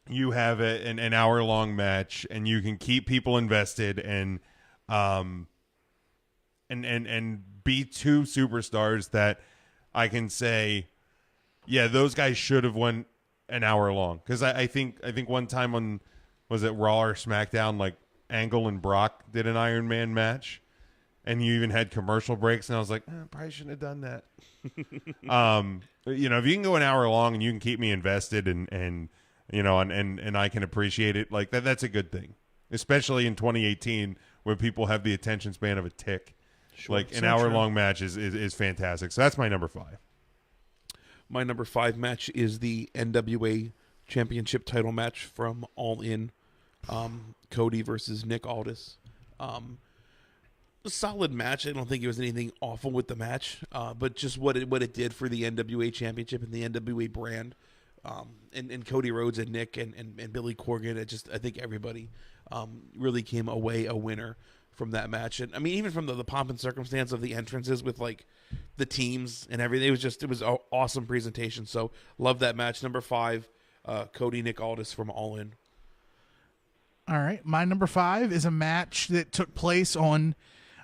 you have an hour-long match and you can keep people invested and be two superstars that I can say, yeah, those guys should have went an hour long. Because I think one time on, was it Raw or SmackDown, like Angle and Brock did an Iron Man match. And you even had commercial breaks, and I was like, probably shouldn't have done that. If you can go an hour long and you can keep me invested and I can appreciate it, like that's a good thing. Especially in 2018 when people have the attention span of a tick. Sure, like an hour-long match is fantastic. So that's my number 5. My number 5 match is the NWA Championship title match from All In, Cody versus Nick Aldis. A solid match. I don't think it was anything awful with the match, but just what it did for the NWA Championship and the NWA brand, and Cody Rhodes and Nick and Billy Corgan. I think everybody really came away a winner from that match. And I mean, even from the pomp and circumstance of the entrances with like the teams and everything, it was an awesome presentation. So love that match. Number 5, Cody Nick Aldis from All In. All right, my number 5 is a match that took place on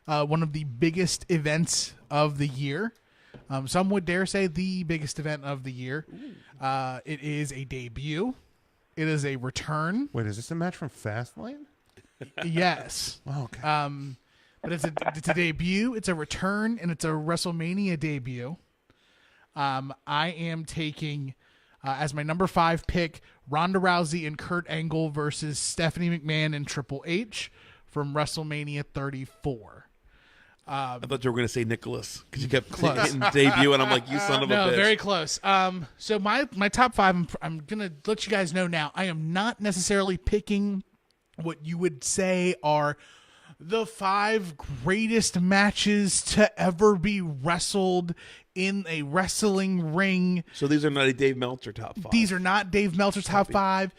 one of the biggest events of the year. Some would dare say the biggest event of the year. It is a debut. It is a return. Wait, is this a match from Fastlane? Yes. Oh, okay. But it's a debut. It's a return, and it's a WrestleMania debut. I am taking as my number 5 pick Ronda Rousey and Kurt Angle versus Stephanie McMahon and Triple H from WrestleMania 34. I thought you were going to say Nicholas because you kept hitting debut, and I'm like, you son of a bitch. No, very close. So my top 5, I'm going to let you guys know now. I am not necessarily picking what you would say are the 5 greatest matches to ever be wrestled in a wrestling ring. So these are not a Dave Meltzer top 5. These are not Dave Meltzer's top 5.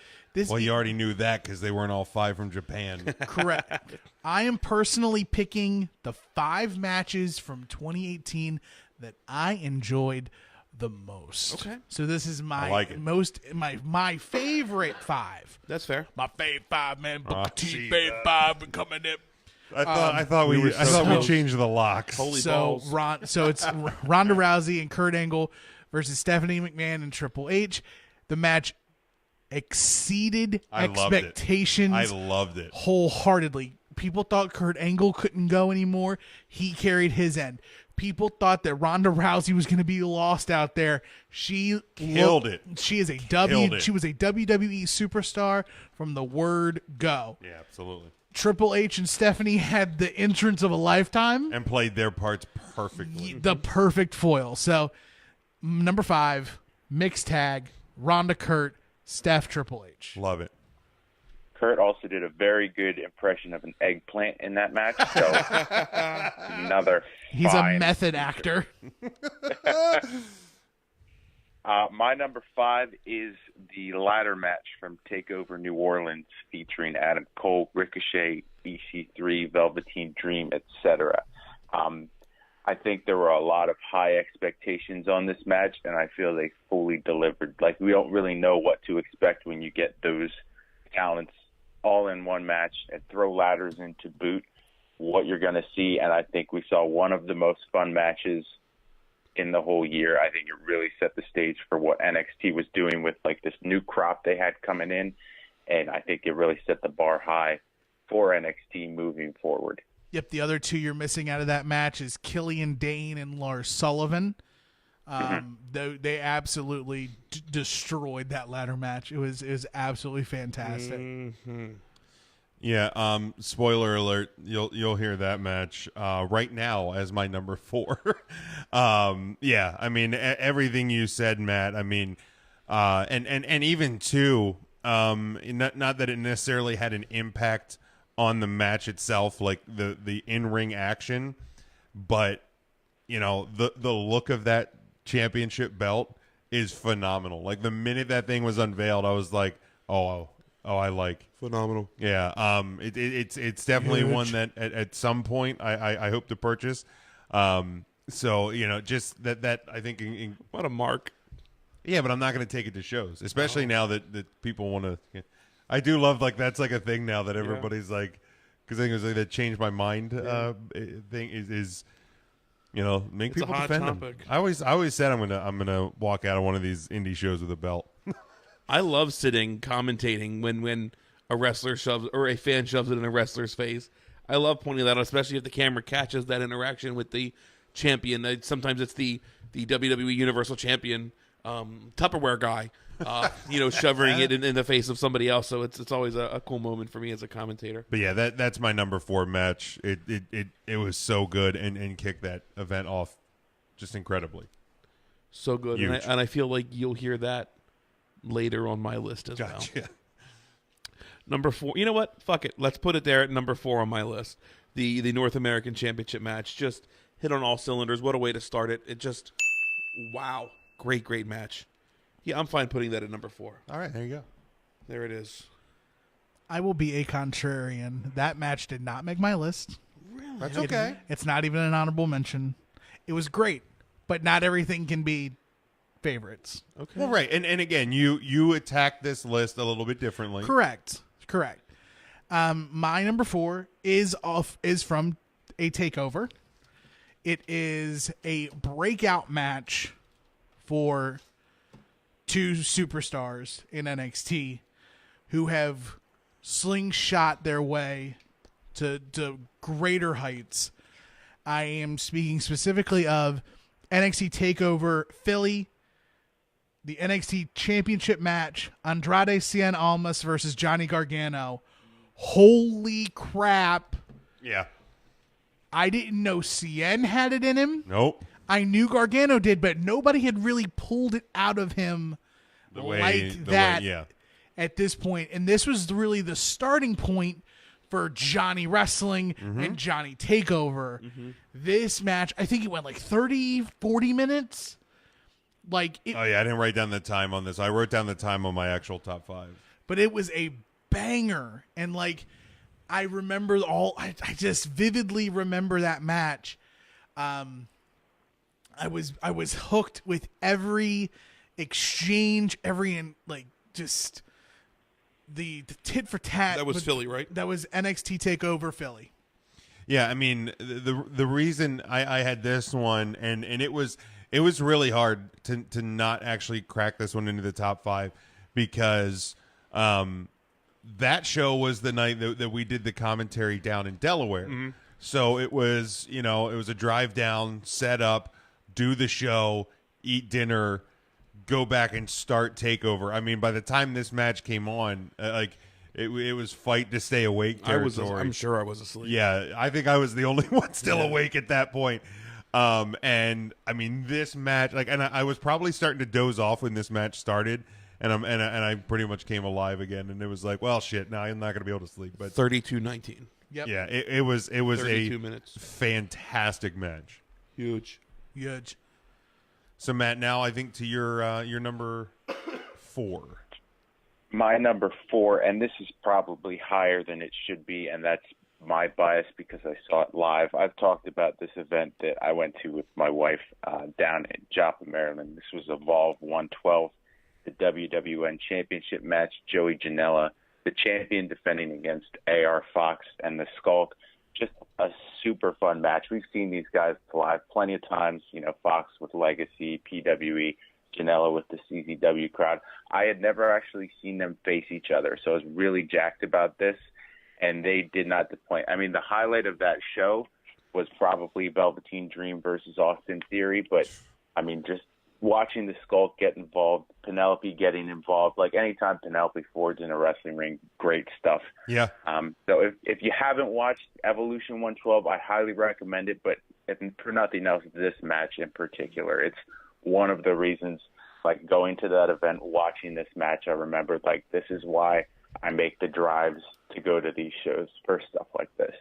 Well, you already knew that because they weren't all 5 from Japan. Correct. I am personally picking the 5 matches from 2018 that I enjoyed the most. Okay. So this is my my favorite 5. That's fair. My fave 5, man. Booker T, fave 5 coming in. I thought we changed the locks. Holy balls. So it's Ronda Rousey and Kurt Angle versus Stephanie McMahon and Triple H. The match exceeded expectations. I loved it wholeheartedly. People thought Kurt Angle couldn't go anymore. He carried his end. People thought that Ronda Rousey was going to be lost out there. She Killed it. She is a Killed it. She was a WWE superstar from the word go. Yeah, absolutely. Triple H and Stephanie had the entrance of a lifetime and played their parts perfectly. The perfect foil. So, number 5, mixed tag, Ronda, Kurt, Steph, Triple H. Love it. Kurt also did a very good impression of an eggplant in that match. So another. He's a method actor. My number 5 is the ladder match from TakeOver New Orleans featuring Adam Cole, Ricochet, EC3, Velveteen Dream, etc. I think there were a lot of high expectations on this match, and I feel they fully delivered. Like, we don't really know what to expect when you get those talents all in one match and throw ladders in to boot, what you're going to see. And I think we saw one of the most fun matches in the whole year. I think it really set the stage for what NXT was doing with like this new crop they had coming in. And I think it really set the bar high for NXT moving forward. Yep, the other two you're missing out of that match is Killian Dane and Lars Sullivan. They absolutely destroyed that ladder match. It was absolutely fantastic. Yeah. Spoiler alert. You'll hear that match right now as my number 4. Yeah. I mean, everything you said, Matt. I mean, and even too. Not that it necessarily had an impact on the match itself, like the in-ring action, but you know, the look of that championship belt is phenomenal. Like the minute that thing was unveiled, I was like, oh, I like phenomenal. Yeah. It's definitely one that at some point I hope to purchase. So, you know, just that I think what a mark. Yeah, but I'm not going to take it to shows, especially now that people want to. I do love like that's like a thing now that everybody's like, because I think it was like that changed my mind thing is you know, make It's people a hot defend topic. them. I always said I'm gonna walk out of one of these indie shows with a belt. I love sitting commentating when a wrestler shoves or a fan shoves it in a wrestler's face. I love pointing that out, especially if the camera catches that interaction with the champion. Sometimes it's the WWE Universal Champion Tupperware guy, shoving it in the face of somebody else. So it's always a cool moment for me as a commentator. But yeah, that's my number 4 match. It was so good and kicked that event off just incredibly. So good, and I feel like you'll hear that later on my list as well. Number 4. You know what? Fuck it. Let's put it there at number 4 on my list. The North American Championship match just hit on all cylinders. What a way to start it. It just wow. Great match. Yeah, I'm fine putting that at number 4. All right, there you go. There it is. I will be a contrarian. That match did not make my list. Really? That's okay. It's not even an honorable mention. It was great, but not everything can be favorites. Okay. Well, right, and again, you attack this list a little bit differently. Correct. My number 4 is from a takeover. It is a breakout match for two superstars in NXT who have slingshot their way to greater heights. I am speaking specifically of NXT TakeOver Philly, the NXT Championship match, Andrade Cien Almas versus Johnny Gargano. Holy crap. Yeah. I didn't know Cien had it in him. Nope. I knew Gargano did, but nobody had really pulled it out of him at this point. And this was really the starting point for Johnny Wrestling and Johnny Takeover. This match, I think it went like 30, 40 minutes. I didn't write down the time on this. I wrote down the time on my actual top 5. But it was a banger. And I remember I just vividly remember that match. I was hooked with every exchange, just the tit for tat. That was Philly, right? That was NXT TakeOver Philly. Yeah, I mean the reason I had this one and it was really hard to not actually crack this one into the top 5 because that show was the night that we did the commentary down in Delaware. Mm-hmm. So it was, it was a drive down, set up, do the show, eat dinner, go back and start TakeOver. I mean, by the time this match came on, it was fight to stay awake territory. I'm sure I was asleep. Yeah, I think I was the only one still awake at that point. And I mean, this match, and I was probably starting to doze off when this match started, and I pretty much came alive again, and it was like, well, shit, now I'm not going to be able to sleep. But 32-19. Yep. Yeah, it was 32 minutes. Fantastic match. Huge. So Matt, now I think to your number 4. My number 4, and this is probably higher than it should be, and that's my bias because I saw it live. I've talked about this event that I went to with my wife down in Joppa, Maryland. This was Evolve 112, the WWN Championship match. Joey Janela, the champion, defending against AR Fox and the Skulk. Just a super fun match. We've seen these guys live plenty of times. Fox with Legacy, PWE, Janela with the CZW crowd. I had never actually seen them face each other, so I was really jacked about this, and they did not disappoint. I mean, the highlight of that show was probably Velveteen Dream versus Austin Theory, but, I mean, just watching the Skulk get involved, Penelope getting involved, anytime Penelope Ford's in a wrestling ring, great stuff. Yeah. So if you haven't watched Evolution 112, I highly recommend it, but if for nothing else, this match in particular, it's one of the reasons, going to that event, watching this match, I remembered, this is why I make the drives to go to these shows for stuff like this.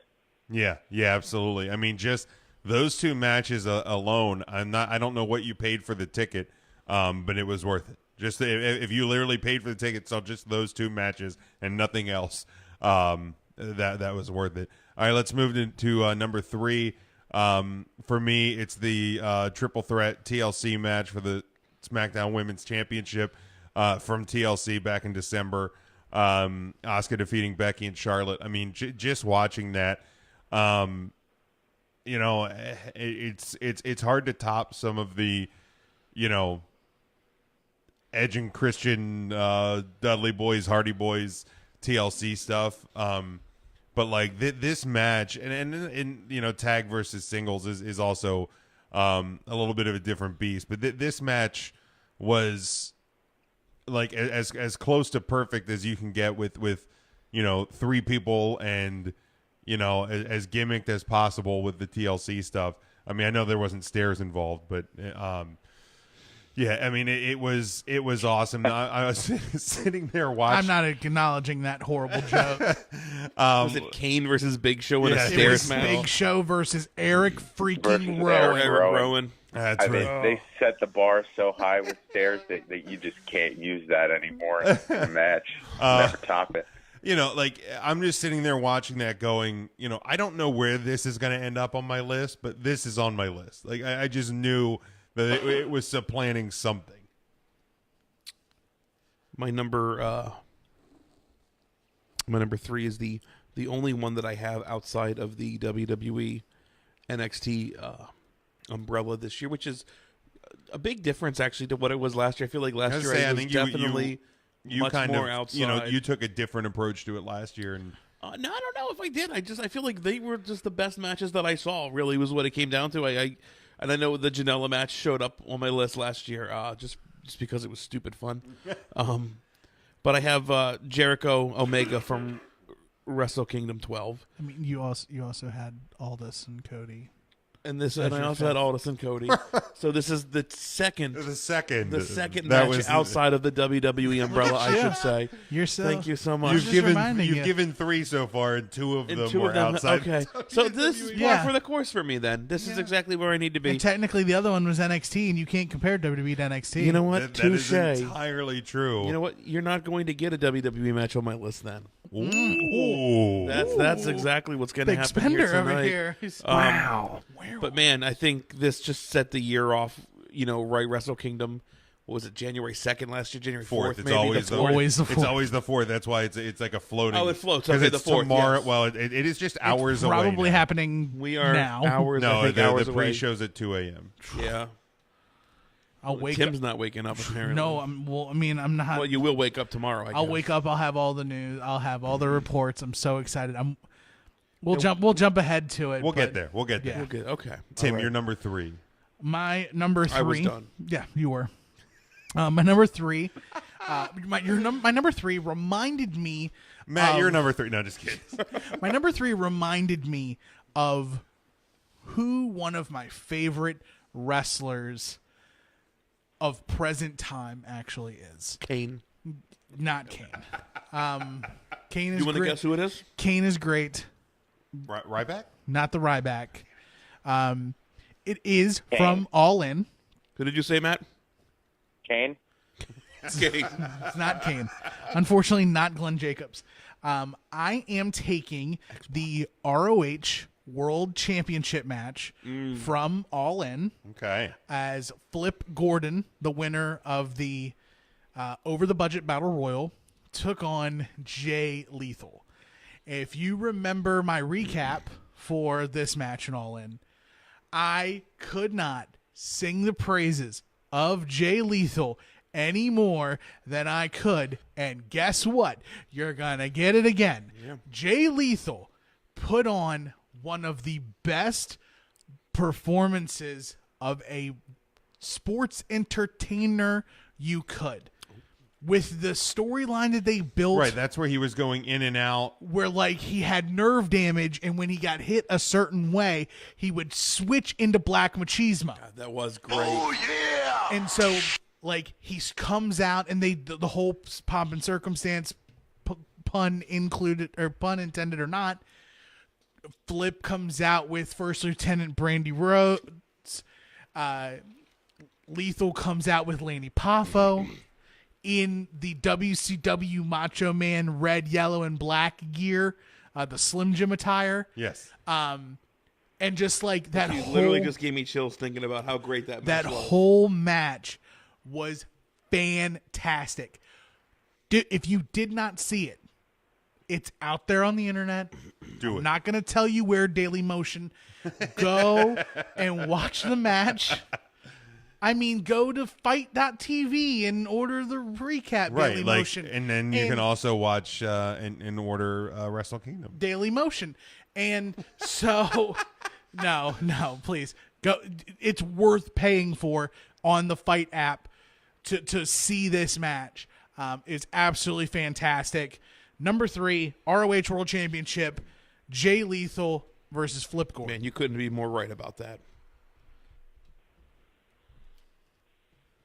Yeah, absolutely. I mean, just those 2 matches alone, I don't know what you paid for the ticket, but it was worth it. Just if you literally paid for the ticket, so just those 2 matches and nothing else, that was worth it. All right, let's move to number 3. For me, it's the triple threat TLC match for the SmackDown Women's Championship from TLC back in December. Asuka defeating Becky and Charlotte. I mean, just watching that, it's hard to top some of the, Edge and Christian, Dudley Boys, Hardy Boys, TLC stuff. But this match and tag versus singles is also a little bit of a different beast. But this match was as close to perfect as you can get with 3 people and as gimmicked as possible with the TLC stuff. I mean, I know there wasn't stairs involved, but yeah, I mean, it was awesome. I was sitting there watching. I'm not acknowledging that horrible joke. Was it Kane versus Big Show in a stairs match? Big Show versus Eric freaking Rowan. Eric Rowan. That's right. They set the bar so high with stairs that you just can't use that anymore in a match. Never top it. I'm just sitting there watching that going, I don't know where this is going to end up on my list, but this is on my list. I just knew that it was supplanting something. My number 3 is the only one that I have outside of the WWE NXT umbrella this year, which is a big difference actually to what it was last year. I feel like last year I was definitely much more outside. You took a different approach to it last year, and no, I don't know if I did. I feel like they were just the best matches that I saw. Really, was what it came down to. And I know the Janela match showed up on my list last year, just because it was stupid fun. But I have Jericho Omega from Wrestle Kingdom 12. I mean, you also had Aldis and Cody. And I also had Aldis and Cody. So this is the second match outside of the WWE umbrella, I should say. Thank you so much. You've given 3 so far, and 2 of them were outside. Okay, so this is par for the course for me. Then this is exactly where I need to be. And technically, the other one was NXT, and you can't compare WWE to NXT. You know what? That is entirely true. You know what? You're not going to get a WWE match on my list then. Ooh. That's exactly what's going to happen. Big spender here over here. Wow. But man, I think this just set the year off. Right? Wrestle Kingdom. What was it? January 2nd last year. January 4th. It's always the 4th. It's always the 4th. That's why it's like a floating. Oh, it floats. Because okay, it's the 4th. tomorrow. Yes. Well, it is just hours away. Probably now. happening. We are now. hours. No, I think hours the away. pre-show's at 2 a.m. Yeah. I'll wake Tim's up. not waking up, apparently. No, I'm not. Well, you will wake up tomorrow, I'll wake up. I'll have all the news. I'll have all the reports. I'm so excited. We'll jump ahead to it. We'll get there. We'll get there. Okay. Tim, All right. you're number 3. My number 3. I was done. Yeah, you were. My number 3. My number 3 reminded me. Matt, you're number 3. No, just kidding. My number 3 reminded me of who one of my favorite wrestlers of present time actually is. Kane. Not Kane. Kane is. You want to great. guess who it is? Kane is great. Ryback? Not the Ryback. It is from All In. Who did you say, Matt? Kane. Kane. It's not Kane. Unfortunately, not Glenn Jacobs. I am taking the ROH World Championship match from All In. Okay. As Flip Gordon, the winner of the Over the Budget Battle Royal, took on Jay Lethal. If you remember my recap for this match in All In, I could not sing the praises of Jay Lethal any more than I could. And guess what? You're going to get it again. Yeah. Jay Lethal put on one of the best performances of a sports entertainer you could. With the storyline that they built. Right, that's where he was going in and out. Where, like, he had nerve damage, and when he got hit a certain way, he would switch into Black Machismo. God, that was great. Oh, yeah! And so, like, he comes out, and the whole pomp and circumstance, pun included, or pun intended or not, Flip comes out with First Lieutenant Brandy Rhodes. Lethal comes out with Lanny Poffo. In the WCW Macho Man red, yellow, and black gear, the Slim Jim attire. Yes. And just like that You whole... literally just gave me chills thinking about how great that match was. That whole match was fantastic. If you did not see it, it's out there on the internet. Do it. I'm not going to tell you where, Daily Motion. Go and watch the match. I mean, go to fight.tv and order the recap, Right, Daily like, Motion. and then you can also watch and order Wrestle Kingdom. Daily Motion. And so, no, please. Go. It's worth paying for on the Fight app to see this match. It's absolutely fantastic. Number 3, ROH World Championship, Jay Lethal versus Flip Gordon. Man, you couldn't be more right about that.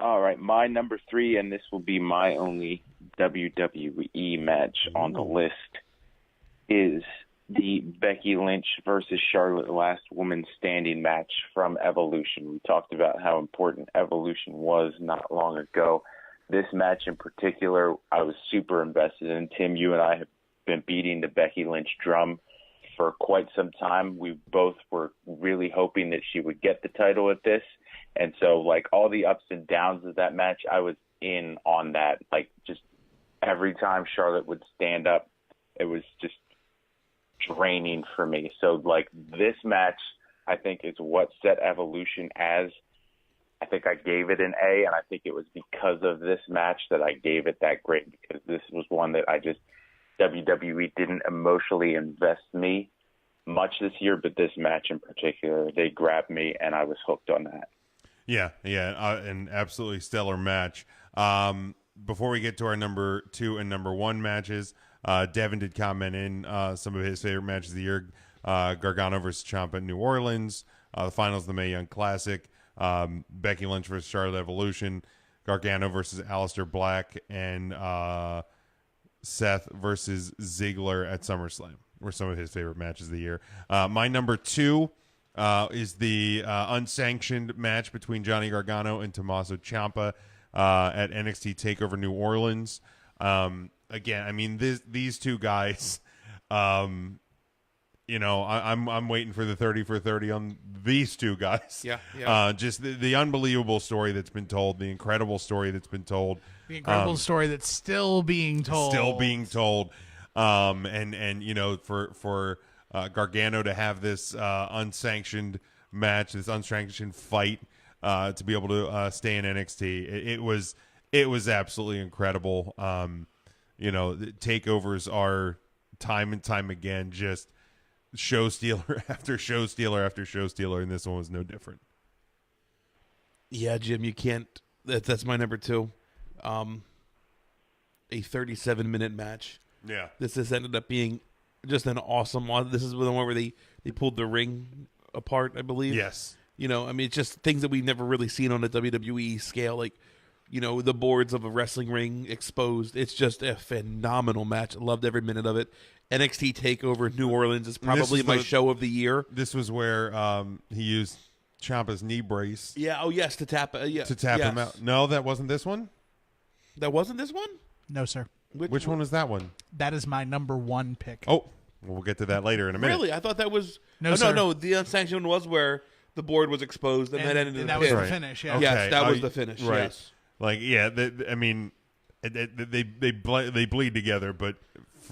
All right, my number 3, and this will be my only WWE match on the list, is the Becky Lynch versus Charlotte Last Woman Standing match from Evolution. We talked about how important Evolution was not long ago. This match in particular, I was super invested in. Tim, you and I have been beating the Becky Lynch drum for quite some time. We both were really hoping that she would get the title at this. And so, like, all the ups and downs of that match, I was in on that. Like, just every time Charlotte would stand up, it was just draining for me. So, like, this match, I think, is what set Evolution as. I think I gave it an A, and I think it was because of this match that I gave it that grade, because this was one that WWE didn't emotionally invest me much this year, but this match in particular, they grabbed me, and I was hooked on that. Yeah, an absolutely stellar match. Before we get to our number 2 and number 1 matches, Devin did comment in some of his favorite matches of the year. Gargano versus Ciampa in New Orleans, the finals of the Mae Young Classic, Becky Lynch versus Charlotte Evolution, Gargano versus Aleister Black, and Seth versus Ziggler at SummerSlam were some of his favorite matches of the year. My number 2 is the unsanctioned match between Johnny Gargano and Tommaso Ciampa at NXT TakeOver New Orleans. Again, I mean, these two guys, I'm waiting for the 30 for 30 on these two guys. Yeah. Just the unbelievable story that's been told, the incredible story that's been told. The incredible story that's still being told. And for Gargano to have this unsanctioned match, this unsanctioned fight to be able to stay in NXT. It was absolutely incredible. The takeovers are time and time again just show stealer after show stealer after show stealer, and this one was no different. Yeah, Jim, you can't. That's my number 2. A 37-minute match. Yeah, this has ended up being just an awesome one. This is the one where they pulled the ring apart, I believe. Yes. It's just things that we've never really seen on a WWE scale, like, the boards of a wrestling ring exposed. It's just a phenomenal match. I loved every minute of it. NXT TakeOver New Orleans is probably my show of the year. This was where he used Ciampa's knee brace. Yeah. Oh, yes, to tap him out. No, that wasn't this one. That wasn't this one? No, sir. Which one was that one? That is my number 1 pick. Oh, we'll get to that later in a minute. Really? I thought that was... No, sir. No. The unsanctioned was where the board was exposed and that ended in that a was pin. the finish, yeah. Okay. Yes, that was the finish, right. yes. Like, yeah, they bleed together, but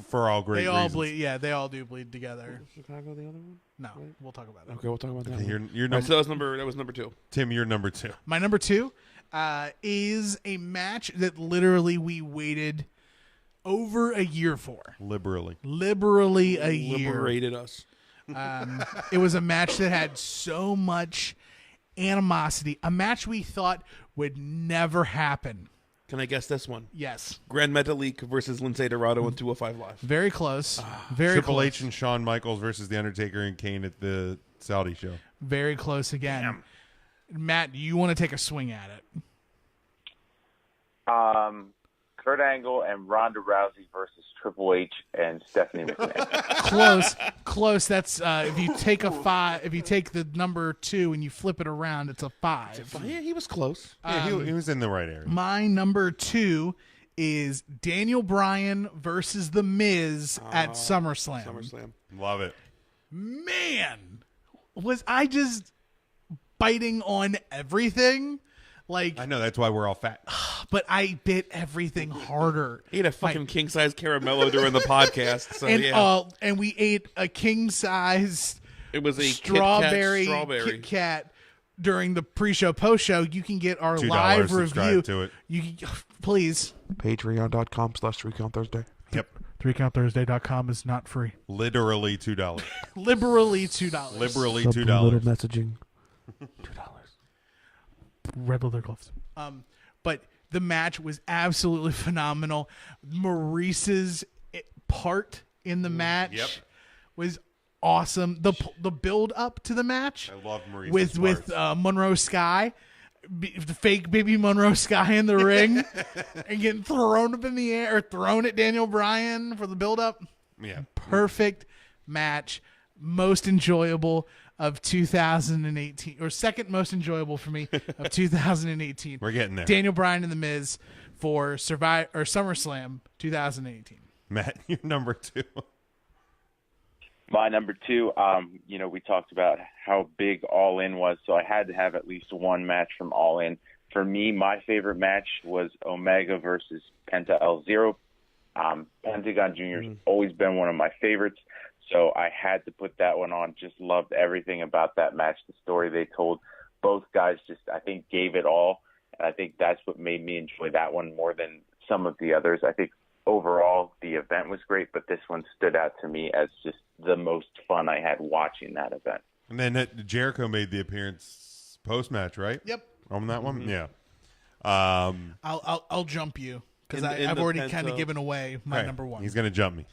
for all great reasons. They all bleed. Yeah, they all do bleed together. Was Chicago the other one? No, we'll talk about it. Okay, we'll talk about that. Okay, one. you're Right, so that was number 2. Tim, you're number 2. My number 2 is a match that literally we waited over a year for. Liberally a year. Liberated us. It was a match that had so much animosity. A match we thought would never happen. Can I guess this one? Yes. Grand Metalik versus Lindsay Dorado in 205 Live. Very close. Very Triple close. H and Shawn Michaels versus The Undertaker and Kane at the Saudi show. Very close again. Damn. Matt, you want to take a swing at it? Kurt Angle and Ronda Rousey versus Triple H and Stephanie McMahon. Close. That's if you take a 5. If you take the number 2 and you flip it around, it's a 5. Yeah, he was close. Yeah, he was in the right area. My number 2 is Daniel Bryan versus The Miz at SummerSlam. Love it. Man, was I just biting on everything? Like, I know, that's why we're all fat. But I bit everything harder. He ate a fucking king-size caramello during the podcast. So, and we ate a king-size it was a strawberry Kit Kat during the pre-show, post-show. You can get our $2 live subscribe review. to it. You can, please. Patreon.com/3CountThursday. Yep. 3countthursday.com is not free. Literally $2. Liberally $2. Liberally $2. Subliminal messaging. $2. Red leather gloves. But the match was absolutely phenomenal. Maurice's part in the match was awesome. The build up to the match. I love Maurice's with Monroe Sky, the fake baby Monroe Sky in the ring, and getting thrown up in the air or thrown at Daniel Bryan for the build up. Yeah, perfect match. Most enjoyable of 2018, or second most enjoyable for me of 2018. We're getting there. Daniel Bryan and The Miz for SummerSlam 2018. Matt, you're number 2. My number 2, we talked about how big All In was, so I had to have at least one match from All In. For me, my favorite match was Omega versus Penta El Zero. Pentagon Jr. has always been one of my favorites. So I had to put that one on. Just loved everything about that match, the story they told. Both guys just, I think, gave it all. And I think that's what made me enjoy that one more than some of the others. I think overall the event was great, but this one stood out to me as just the most fun I had watching that event. And then Jericho made the appearance post-match, right? Yep. On that one? Yeah. I'll jump you because I've already kind of given away my number 1. He's going to jump me.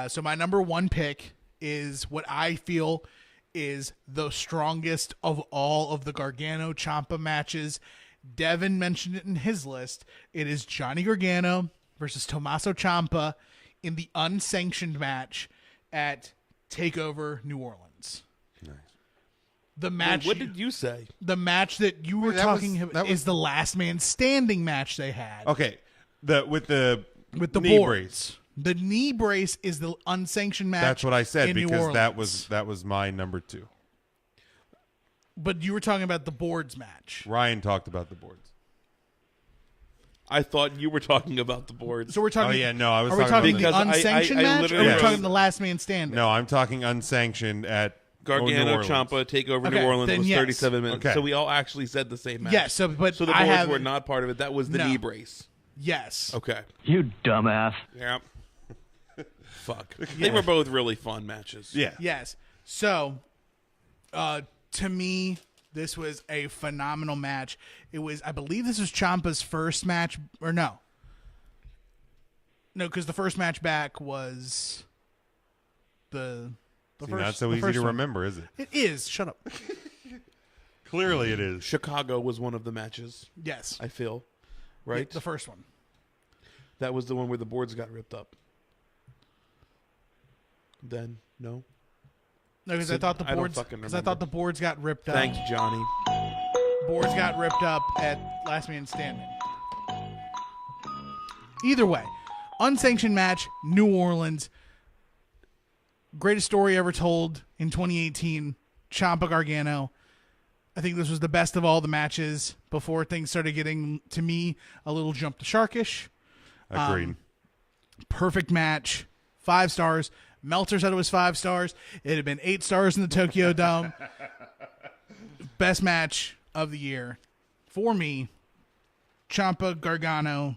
So my number 1 pick is what I feel is the strongest of all of the Gargano Ciampa matches. Devin mentioned it in his list. It is Johnny Gargano versus Tommaso Ciampa in the unsanctioned match at TakeOver New Orleans. Nice. The match. What did you say? The match that you were talking about is the last man standing match they had. Okay, with the knee brace. The knee brace is the unsanctioned match. That's what I said because that was my number 2. But you were talking about the boards match. Ryan talked about the boards. I thought you were talking about the boards. So we're talking. Oh yeah, no, I was. Are we talking about the unsanctioned match, or are we talking the last man standing? No, I'm talking unsanctioned at Gargano, Ciampa, Takeover New Orleans then was yes. 37 minutes. Okay. So we all actually said the same match. Yeah, so the boards were not part of it. That was the knee brace. Yes. Okay. You dumbass. Yeah. Fuck. They were both really fun matches. Yeah. Yes. So, to me, this was a phenomenal match. It was, I believe this was Ciampa's first match, or no. No, because the first match back was the See, first. not so the easy first to one. remember, is it? It is. Shut up. Clearly it is. Chicago was one of the matches. Yes. I feel. Right? The first one. That was the one where the boards got ripped up. Then, no? No, because I thought the I don't boards. fucking Because I thought the boards got ripped up. Thanks, Johnny. Boards got ripped up at Last Man Standing. Either way, unsanctioned match, New Orleans. Greatest story ever told in 2018. Ciampa Gargano. I think this was the best of all the matches before things started getting, to me, a little jump to sharkish. Agreed. Perfect match. 5 stars. Meltzer said it was 5 stars. It had been 8 stars in the Tokyo Dome. Best match of the year. For me, Ciampa Gargano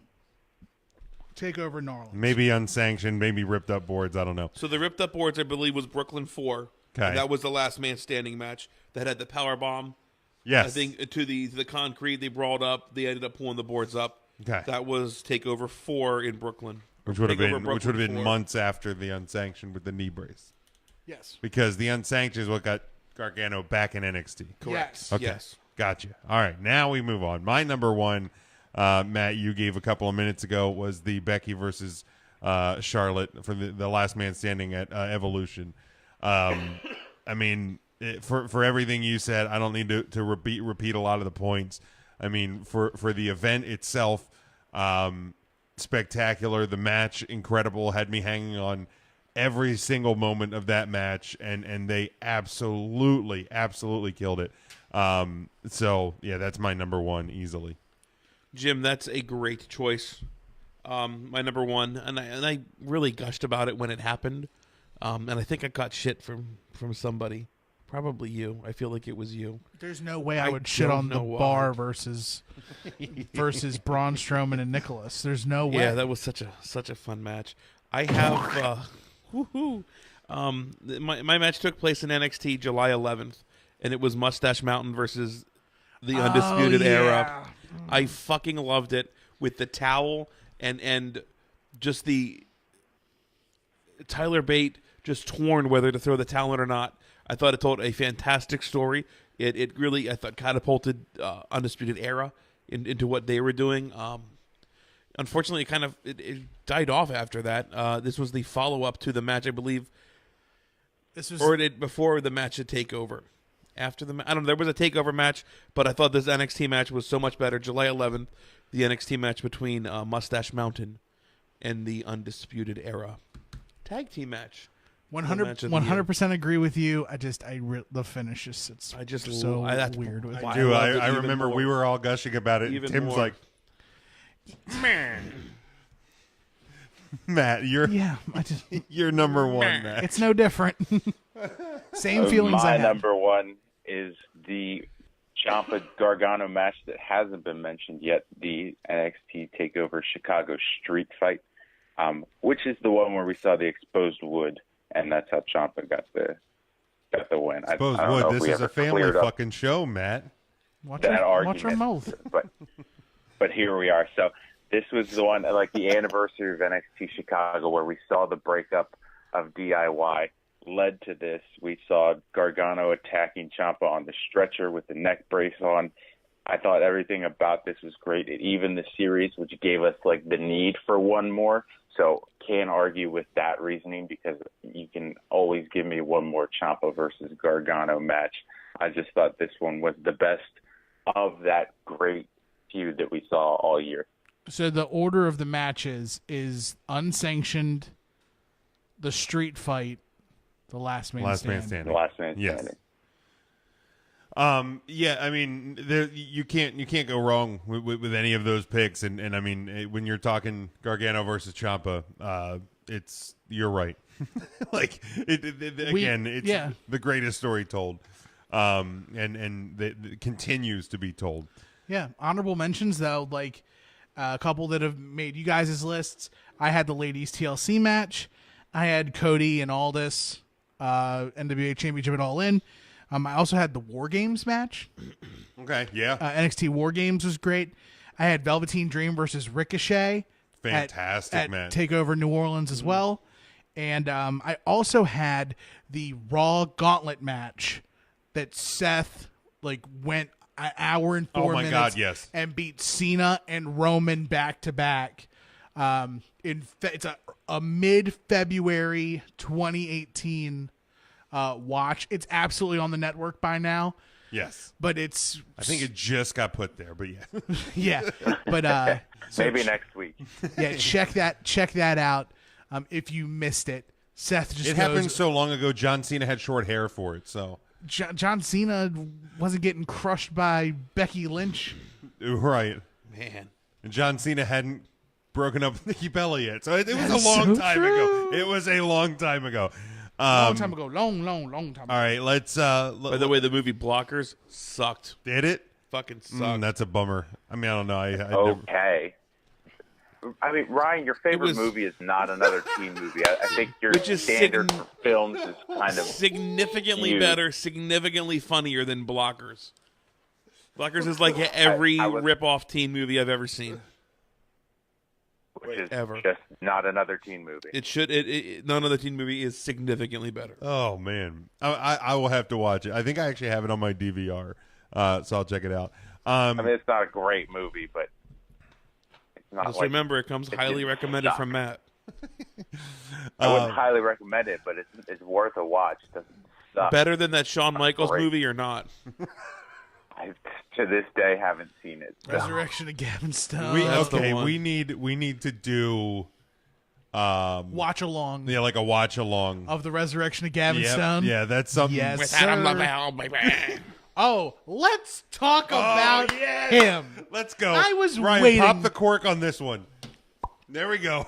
Takeover New Orleans. Maybe unsanctioned, maybe ripped up boards. I don't know. So the ripped up boards, I believe, was Brooklyn 4. Okay. And that was the last man standing match that had the power bomb. Yes. I think to the concrete, they brawled up. They ended up pulling the boards up. Okay. That was Takeover 4 in Brooklyn. Which would have been Brooklyn 4. months after the unsanctioned with the knee brace. Yes. Because the unsanctioned is what got Gargano back in NXT. Correct. Yes. Okay. Yes. Gotcha. All right. Now we move on. My number one, Matt, you gave a couple of minutes ago, was the Becky versus Charlotte for the last man standing at Evolution. I mean, for everything you said, I don't need to repeat a lot of the points. I mean, for the event itself, spectacular. The match, incredible. Had me hanging on every single moment of that match, and they absolutely killed it. So, yeah, that's my number one easily. Jim, that's a great choice. My number one, and I really gushed about it when it happened, and I think I got shit from somebody. Probably you. I feel like it was you. There's no way I would shit on the bar versus Braun Strowman and Nicholas. There's no way. Yeah, that was such a fun match. I have my match took place in NXT July 11th, and it was Mustache Mountain versus the Undisputed Era. I fucking loved it with the towel and just the Tyler Bate just torn whether to throw the towel in or not. I thought it told a fantastic story. It really, I thought, catapulted Undisputed Era into what they were doing. Unfortunately, it died off after that. This was the follow-up to the match, I believe. Before the match at TakeOver. After the I don't know, there was a TakeOver match, but I thought this NXT match was so much better. July 11th, the NXT match between Mustache Mountain and the Undisputed Era. Tag team match. 100% agree with you. The finish is it's so weird. I remember we were all gushing about it. Even Tim's more. like, man, Matt, you're you're number one. Matt. It's no different. Same feelings. My number one is the Ciampa Gargano match that hasn't been mentioned yet, the NXT Takeover Chicago Street Fight, which is the one where we saw the exposed wood. And that's how Ciampa got the win. I don't know if this we is ever a family cleared up fucking show, Matt. Watch that your argument. mouth. But here we are. So this was the one, like the anniversary of NXT Chicago, where we saw the breakup of DIY. Led to this. We saw Gargano attacking Ciampa on the stretcher with the neck brace on. I thought everything about this was great. Even the series, which gave us like the need for one more. So can't argue with that reasoning, because you can always give me one more Ciampa versus Gargano match. I just thought this one was the best of that great feud that we saw all year. So the order of the matches is unsanctioned, the street fight, the last man standing. The last man Yes. standing. Yeah, I mean, you can't go wrong with any of those picks, and I mean, when you're talking Gargano versus Ciampa, it's you're right. Like again, it's the greatest story told, and it continues to be told. Yeah, honorable mentions though, like a couple that have made you guys' lists. I had the ladies TLC match. I had Cody and Aldis NWA Championship at All In. I also had the War Games match. Okay, yeah. NXT War Games was great. I had Velveteen Dream versus Ricochet. Fantastic match. TakeOver New Orleans as well. And I also had the Raw Gauntlet match that Seth went an hour and 4 minutes. God, yes. And beat Cena and Roman back to back. It's a mid-February 2018 watch. It's absolutely on the network by now. Yes, but I think it just got put there, but yeah. Yeah, but maybe next week. Yeah, check that out. If you missed it, Seth just happened so long ago. John Cena had short hair for it, so John Cena wasn't getting crushed by Becky Lynch, right? Man, and John Cena hadn't broken up with Nikki Bella yet, so it was a long time ago. It was a long time ago. Long time ago. Long time ago. All right, let's. By the way, the movie Blockers sucked. Did it? Fucking sucked. That's a bummer. I mean, I don't know. Okay. I mean, Ryan, your favorite movie is Not Another Teen Movie. I think your standard for films is kind of significantly better, significantly funnier than Blockers. Blockers is like every rip-off teen movie I've ever seen. Which is just not another teen movie. It should. None other teen movie is significantly better. Oh man, I will have to watch it. I think I actually have it on my DVR, so I'll check it out. I mean, it's not a great movie, but it's not. Just remember, it comes highly recommended from Matt. I wouldn't highly recommend it, but it's worth a watch. It doesn't suck. Better than that Shawn Michaels movie or not? I, to this day, haven't seen it. So. Resurrection of Gavin Stone. We need to do watch along. Yeah, like a watch along of the Resurrection of Gavin Stone. Yeah, that's something. Yes, sir. Oh, let's talk about him. Let's go. I was Ryan, waiting. Pop the cork on this one. There we go.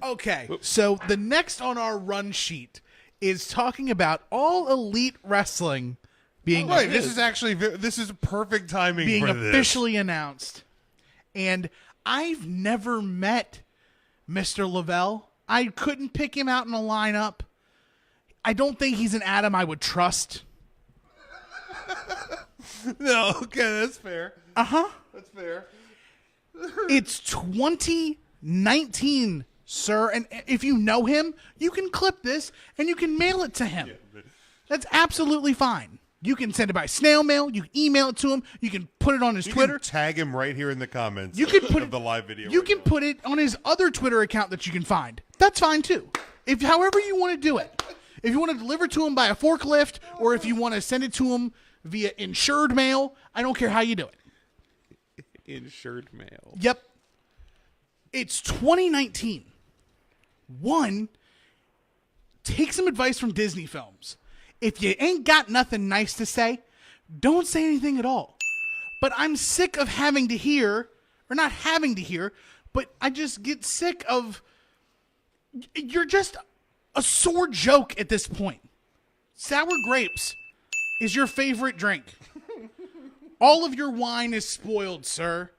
Okay, so the next on our run sheet is talking about All Elite Wrestling being this is perfect timing being for this. Officially announced. And I've never met Mr. Lavelle. I couldn't pick him out in a lineup. I don't think he's an Adam I would trust. No, okay, that's fair. That's fair. It's 2019, sir, and if you know him, you can clip this and you can mail it to him. That's absolutely fine. You can send it by snail mail. You can email it to him. You can put it on his Twitter. Tag him right here in the comments. You can put of the live video. You can put it on his other Twitter account that you can find. That's fine too. If however you want to do it. If you want to deliver to him by a forklift, or if you want to send it to him via insured mail, I don't care how you do it. Insured mail. Yep. It's 2019. One, take some advice from Disney films. If you ain't got nothing nice to say, don't say anything at all. But I'm sick of having to hear, or not having to hear, but I just get sick of, you're just a sore joke at this point. Sour grapes is your favorite drink. All of your wine is spoiled, sir.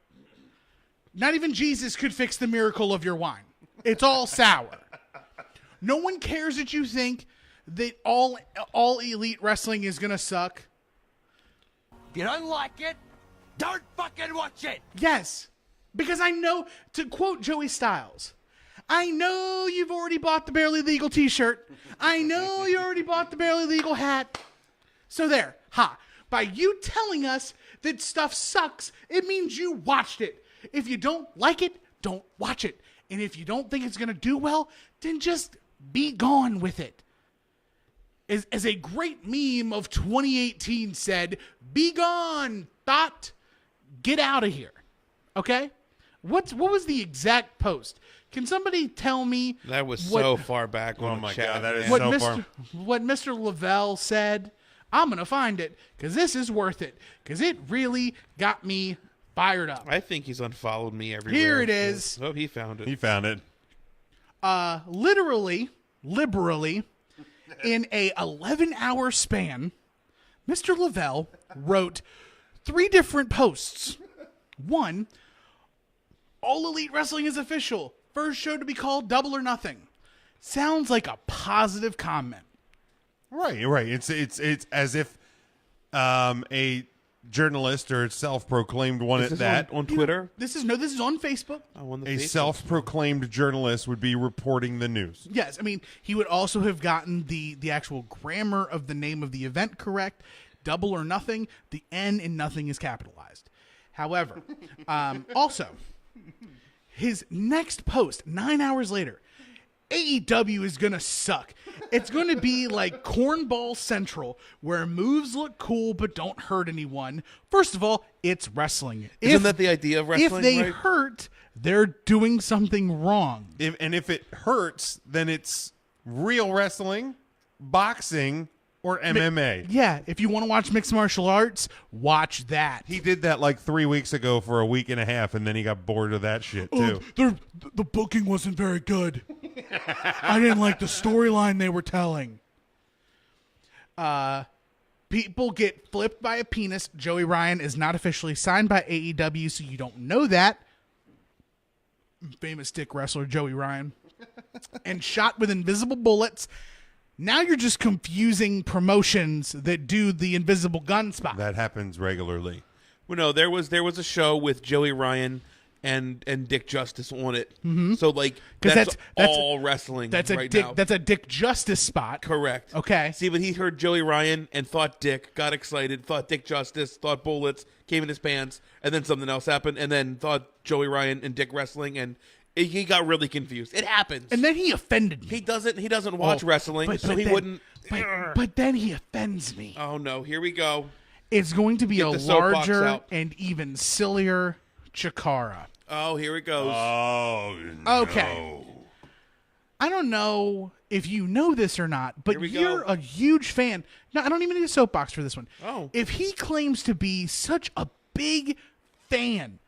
Not even Jesus could fix the miracle of your wine. It's all sour. No one cares that you think that all Elite Wrestling is going to suck. If you don't like it, don't fucking watch it. Yes, because I know, to quote Joey Styles, I know you've already bought the Barely Legal t-shirt. I know you already bought the Barely Legal hat. So there, by you telling us that stuff sucks, it means you watched it. If you don't like it, don't watch it. And if you don't think it's going to do well, then just be gone with it. As a great meme of 2018 said, be gone, thought, get out of here. Okay? What was the exact post? Can somebody tell me? That was so far back. Oh my God, that is what so Mr. far. What Mr. Lavelle said? I'm going to find it because this is worth it because it really got me fired up. I think he's unfollowed me everywhere. Here it is. Oh, he found it. He found it. Liberally, in a 11-hour span, Mr. Lavelle wrote 3 different posts. 1, All Elite Wrestling is official. First show to be called Double or Nothing. Sounds like a positive comment. Right. It's as if a journalist or self-proclaimed one Is at this that on Twitter. This is on Facebook. A self-proclaimed journalist would be reporting the news. Yes, I mean, he would also have gotten the actual grammar of the name of the event correct. Double or Nothing, the N in nothing is capitalized. However, also, his next post, 9 hours later, AEW is going to suck. It's going to be like Cornball Central, where moves look cool but don't hurt anyone. First of all, it's wrestling. Isn't that the idea of wrestling? If they right? hurt, they're doing something wrong. If it hurts, then it's real wrestling, boxing, or MMA. Yeah, if you want to watch mixed martial arts, watch that. He did that like 3 weeks ago for a week and a half, and then he got bored of that shit too. The booking wasn't very good. I didn't like the storyline they were telling. People get flipped by a penis. Joey Ryan is not officially signed by AEW, so you don't know that. Famous dick wrestler Joey Ryan. And shot with invisible bullets. Now you're just confusing promotions that do the invisible gun spot. That happens regularly. Well, no, there was a show with Joey Ryan and Dick Justice on it. Mm-hmm. So like that's all wrestling. That's a right Dick. now. That's a Dick Justice spot. Correct. Okay. See, but he heard Joey Ryan and thought Dick, got excited, thought Dick Justice, thought bullets, came in his pants, and then something else happened, and then thought Joey Ryan and Dick wrestling, and he got really confused. It happens. And then he offended me. He doesn't watch wrestling, so he wouldn't. But then he offends me. Oh no! Here we go. It's going to be Get a the soapbox larger out. and even sillier Chikara. Oh, here it goes. Oh, no. Okay. I don't know if you know this or not, but you're a huge fan. No, I don't even need a soapbox for this one. Oh. If he claims to be such a big fan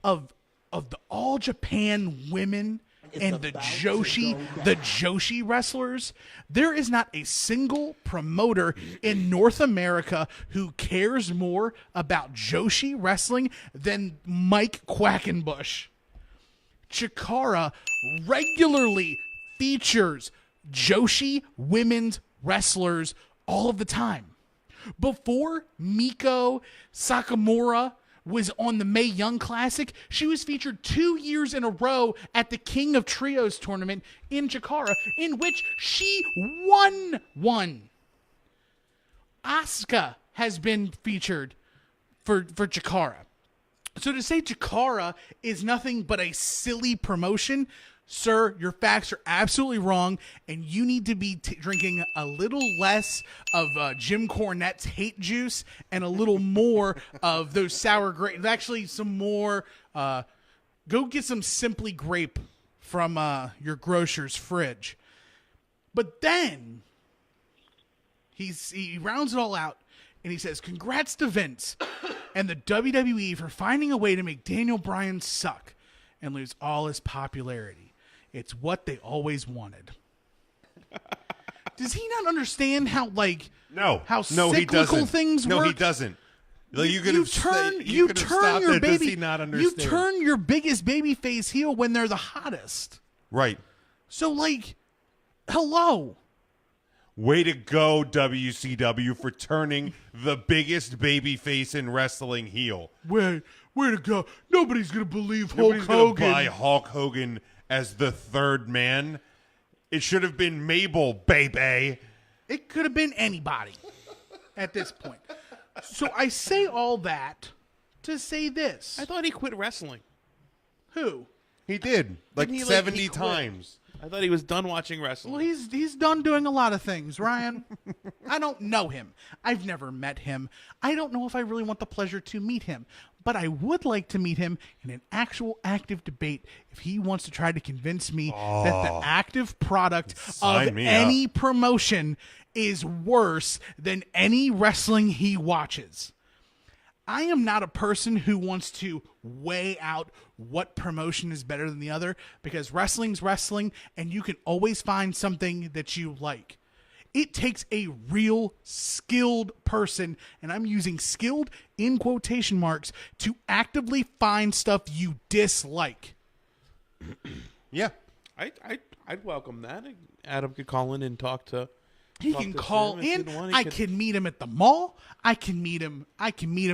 of the All Japan women and the Joshi wrestlers, there is not a single promoter in North America who cares more about Joshi wrestling than Mike Quackenbush. Chikara regularly features Joshi women's wrestlers all of the time. Before Miko Sakamura was on the Mae Young Classic, she was featured 2 years in a row at the King of Trios tournament in Chikara, in which she won one. Asuka has been featured for Chikara. So to say Chikara is nothing but a silly promotion, sir, your facts are absolutely wrong, and you need to be drinking a little less of Jim Cornette's hate juice and a little more of those sour grapes. Actually, some more. Go get some Simply Grape from your grocer's fridge. But then he rounds it all out, and he says, "Congrats to Vince and the WWE for finding a way to make Daniel Bryan suck and lose all his popularity. It's what they always wanted." Does he not understand how cyclical things work? No, he doesn't. You turn your biggest baby face heel when they're the hottest. Right. So hello. Way to go, WCW, for turning the biggest baby face in wrestling heel. Way to go. Nobody's going to believe Nobody's Hulk gonna Hogan. buy Hulk Hogan as the third man. It should have been Mabel, baby. It could have been anybody at this point. So I say all that to say this. I thought he quit wrestling. Who? He did. Like Didn't he, 70 he quit? times. I thought he was done watching wrestling. Well, he's done doing a lot of things, Ryan. I don't know him. I've never met him. I don't know if I really want the pleasure to meet him. But I would like to meet him in an actual active debate if he wants to try to convince me that the active product of any promotion is worse than any wrestling he watches. I am not a person who wants to weigh out what promotion is better than the other, because wrestling's wrestling and you can always find something that you like. It takes a real skilled person, and I'm using skilled in quotation marks, to actively find stuff you dislike. Yeah. I'd welcome that. Adam could call in and talk to. He can call in. I can meet him at the mall. I can meet him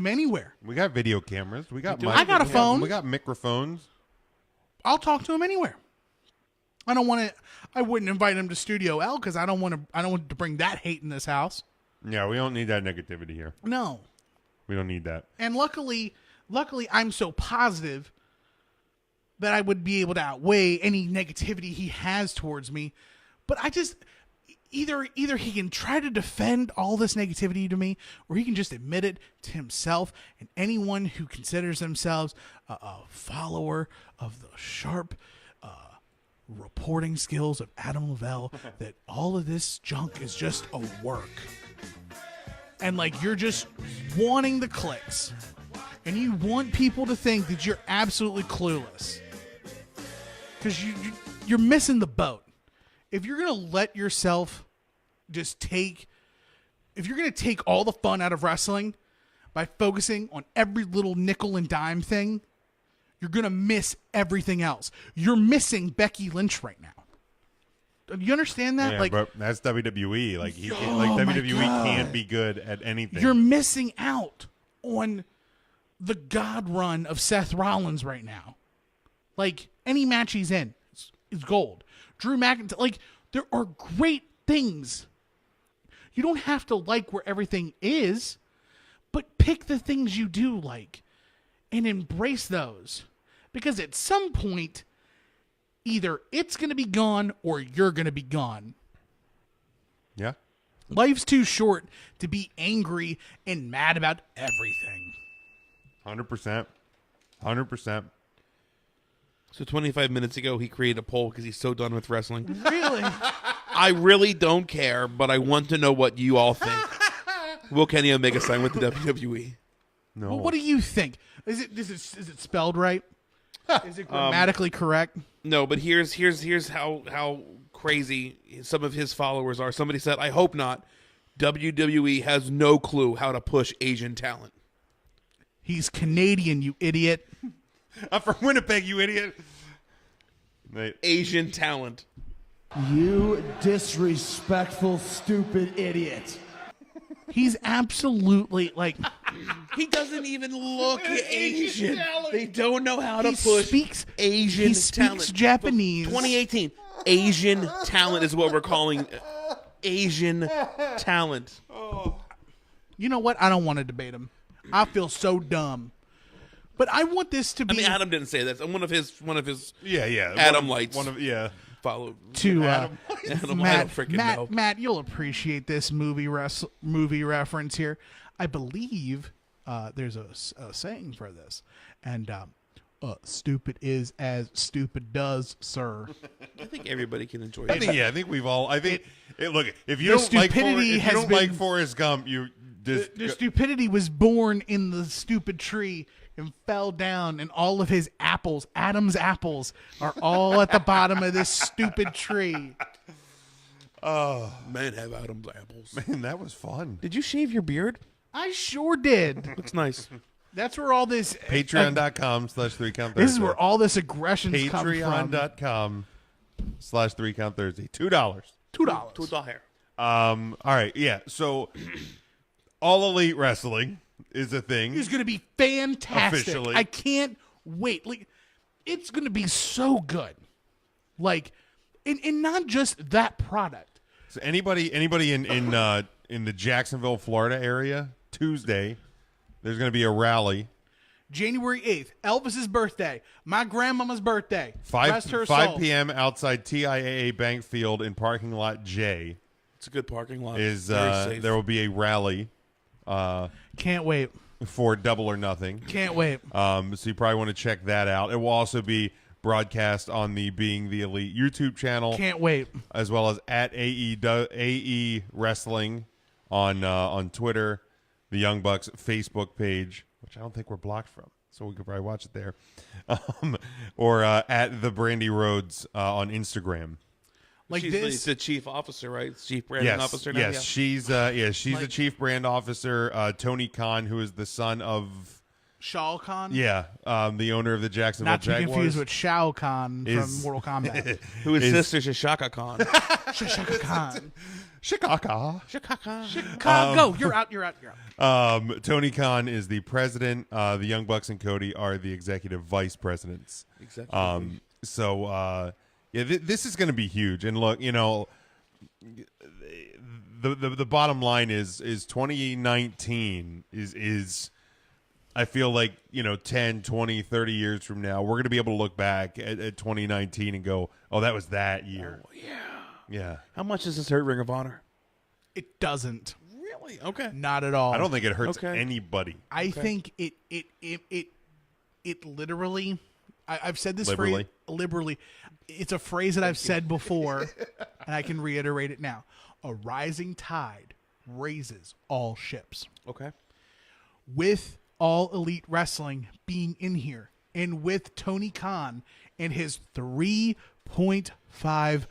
anywhere. We got video cameras. We got. I got a phone. We got microphones. I'll talk to him anywhere. I don't want to. I wouldn't invite him to Studio L because I don't want to bring that hate in this house. Yeah, we don't need that negativity here. No, we don't need that. And luckily, I'm so positive that I would be able to outweigh any negativity he has towards me. But I just either he can try to defend all this negativity to me, or he can just admit it to himself and anyone who considers themselves a follower of the sharp reporting skills of Adam Lavelle, that all of this junk is just a work. And like, you're just wanting the clicks. And you want people to think that you're absolutely clueless. Because you're missing the boat. If you're going to let yourself if you're going to take all the fun out of wrestling by focusing on every little nickel and dime thing, you're going to miss everything else. You're missing Becky Lynch right now. Do you understand that? Yeah, but that's WWE. Like, WWE can't be good at anything. You're missing out on the God run of Seth Rollins right now. Like, any match he's in is gold. Drew McIntyre, like, there are great things. You don't have to like where everything is, but pick the things you do like and embrace those. Because at some point, either it's going to be gone or you're going to be gone. Yeah. Life's too short to be angry and mad about everything. 100%. 100%. So 25 minutes ago, he created a poll because he's so done with wrestling. Really? I really don't care, but I want to know what you all think. Will Kenny Omega sign with the WWE? No. Well, what do you think? Is it spelled right? Is it grammatically correct? No, but here's how crazy some of his followers are. Somebody said, I hope not. WWE has no clue how to push Asian talent. He's Canadian, you idiot. I'm from Winnipeg, you idiot. Asian talent. You disrespectful, stupid idiot. He's absolutely like... He doesn't even look Asian. They don't know how to push Asian he talent. speaks Japanese. 2018. Asian talent is what we're calling Asian talent. You know what? I don't want to debate him. I feel so dumb. But I want this to be... I mean, Adam didn't say that. One of his Yeah. Adam lights. Follow to Adam, Matt, you'll appreciate this movie reference here. I believe there's a saying for this, and stupid is as stupid does, sir. I think everybody can enjoy it. I think we've all. Look, if you don't like Forrest Gump, the stupidity was born in the stupid tree and fell down, and all of his apples, Adam's apples, are all at the bottom of this stupid tree. Oh, men have Adam's apples. Man, that was fun. Did you shave your beard? I sure did. Looks nice. That's where all this... Patreon.com/3CountThursday. This is where all this aggression comes from. Patreon.com/3CountThursday. $2. $2. All right, yeah. So, All Elite Wrestling is a thing. It's going to be fantastic. Officially. I can't wait. Like, it's going to be so good. Like, and not just that product. So anybody in the Jacksonville, Florida area, Tuesday, there's going to be a rally. January 8th, Elvis's birthday, my grandmama's birthday. 5 p.m. outside TIAA Bank Field in parking lot J. It's a good parking lot. There will be a rally. Can't wait. For Double or Nothing. Can't wait. So you probably want to check that out. It will also be broadcast on the Being the Elite YouTube channel. Can't wait. As well as at AE Wrestling on Twitter, the Young Bucks Facebook page, which I don't think we're blocked from, so we could probably watch it there, or at the Brandy Rhodes on Instagram. Like she's the chief officer, right? Chief branding officer now? Yes, she's the chief brand officer. Tony Khan, who is the son of Shao Kahn? Yeah, the owner of the Jacksonville Not to be Jaguars. confused with Shao Kahn from Mortal Kombat. Who is sister Shaka Khan. Shaka Khan. Chicago. Chicago. You're out. Tony Khan is the president. The Young Bucks and Cody are the executive vice presidents. Exactly. This is going to be huge. And look, you know, the bottom line is 2019 is I feel like, you know, 10, 20, 30 years from now, we're going to be able to look back at 2019 and go, oh, that was that year. Oh, yeah. Yeah. How much does this hurt Ring of Honor? It doesn't. Really? Okay. Not at all. I don't think it hurts anybody. I think it literally, I've said this phrase liberally. It's a phrase that I've said before, and I can reiterate it now. A rising tide raises all ships. Okay. With All Elite Wrestling being in here, and with Tony Khan and his $3.5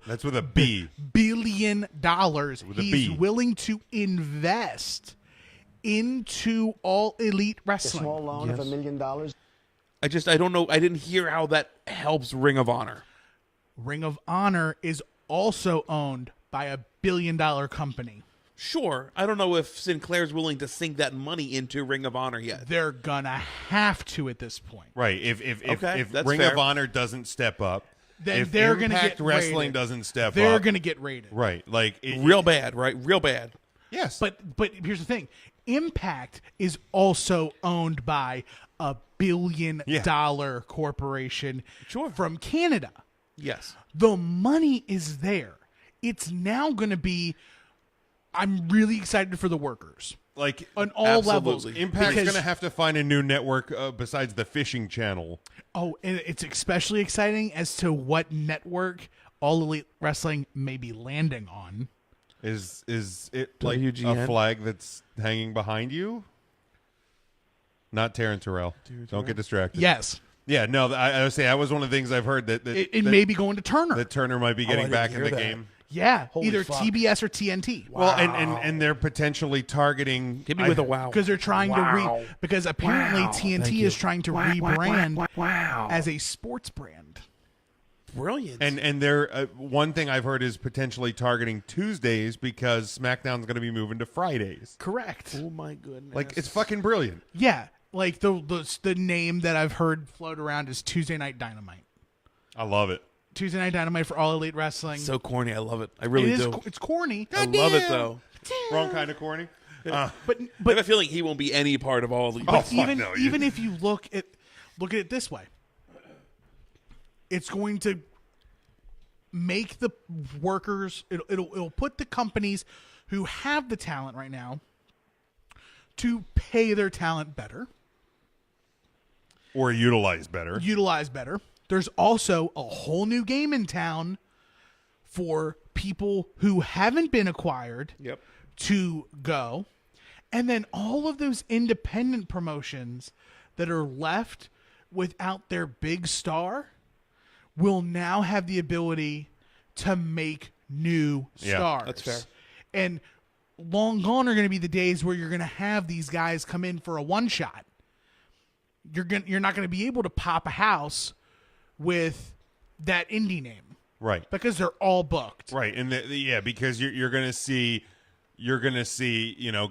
That's with a B. billion With a he's B. willing to invest into All Elite Wrestling. Small loan of $1 million. I don't know. I didn't hear how that helps Ring of Honor. Ring of Honor is also owned by a $1 billion company. Sure. I don't know if Sinclair's willing to sink that money into Ring of Honor yet. They're gonna have to at this point. Right. If that's Ring fair. of Honor doesn't step up, Then if they're Impact gonna get Wrestling rated. doesn't step up, They're gonna get rated. Right. Like real bad, right? Real bad. Yes. But here's the thing. Impact is also owned by a $1 billion corporation from Canada. Yes. The money is there. It's now going to be, I'm really excited for the workers. Like on all levels. Impact's going to have to find a new network besides the fishing channel. Oh, and it's especially exciting as to what network All Elite Wrestling may be landing on. Is it like WGN? a flag that's hanging behind you? Not Taryn Terrell. Don't get distracted. Yes. Yeah, no, I would say that was one of the things I've heard that It may be going to Turner. That Turner might be getting back in the game. Yeah, Holy either fuck. TBS or TNT. Well, and they're potentially targeting. Hit me with a wow. Because they're trying to because apparently TNT is trying to rebrand as a sports brand. Brilliant. And they're one thing I've heard is potentially targeting Tuesdays because SmackDown's going to be moving to Fridays. Correct. Oh my goodness. Like it's fucking brilliant. Yeah, like the name that I've heard float around is Tuesday Night Dynamite. I love it. Tuesday Night Dynamite for All Elite Wrestling. So corny. I love it. I really do. It's corny. I love it though. Wrong kind of corny. But I have a feeling he won't be any part of all the. Even if you look at it this way, it's going to make the workers. It'll put the companies who have the talent right now to pay their talent better Or utilize better. There's also a whole new game in town for people who haven't been acquired to go. And then all of those independent promotions that are left without their big star will now have the ability to make new stars. That's fair. And long gone are going to be the days where you're going to have these guys come in for a one shot. You're not going to be able to pop a house with that indie name, Right. Because they're all booked, Right. And because you're going to see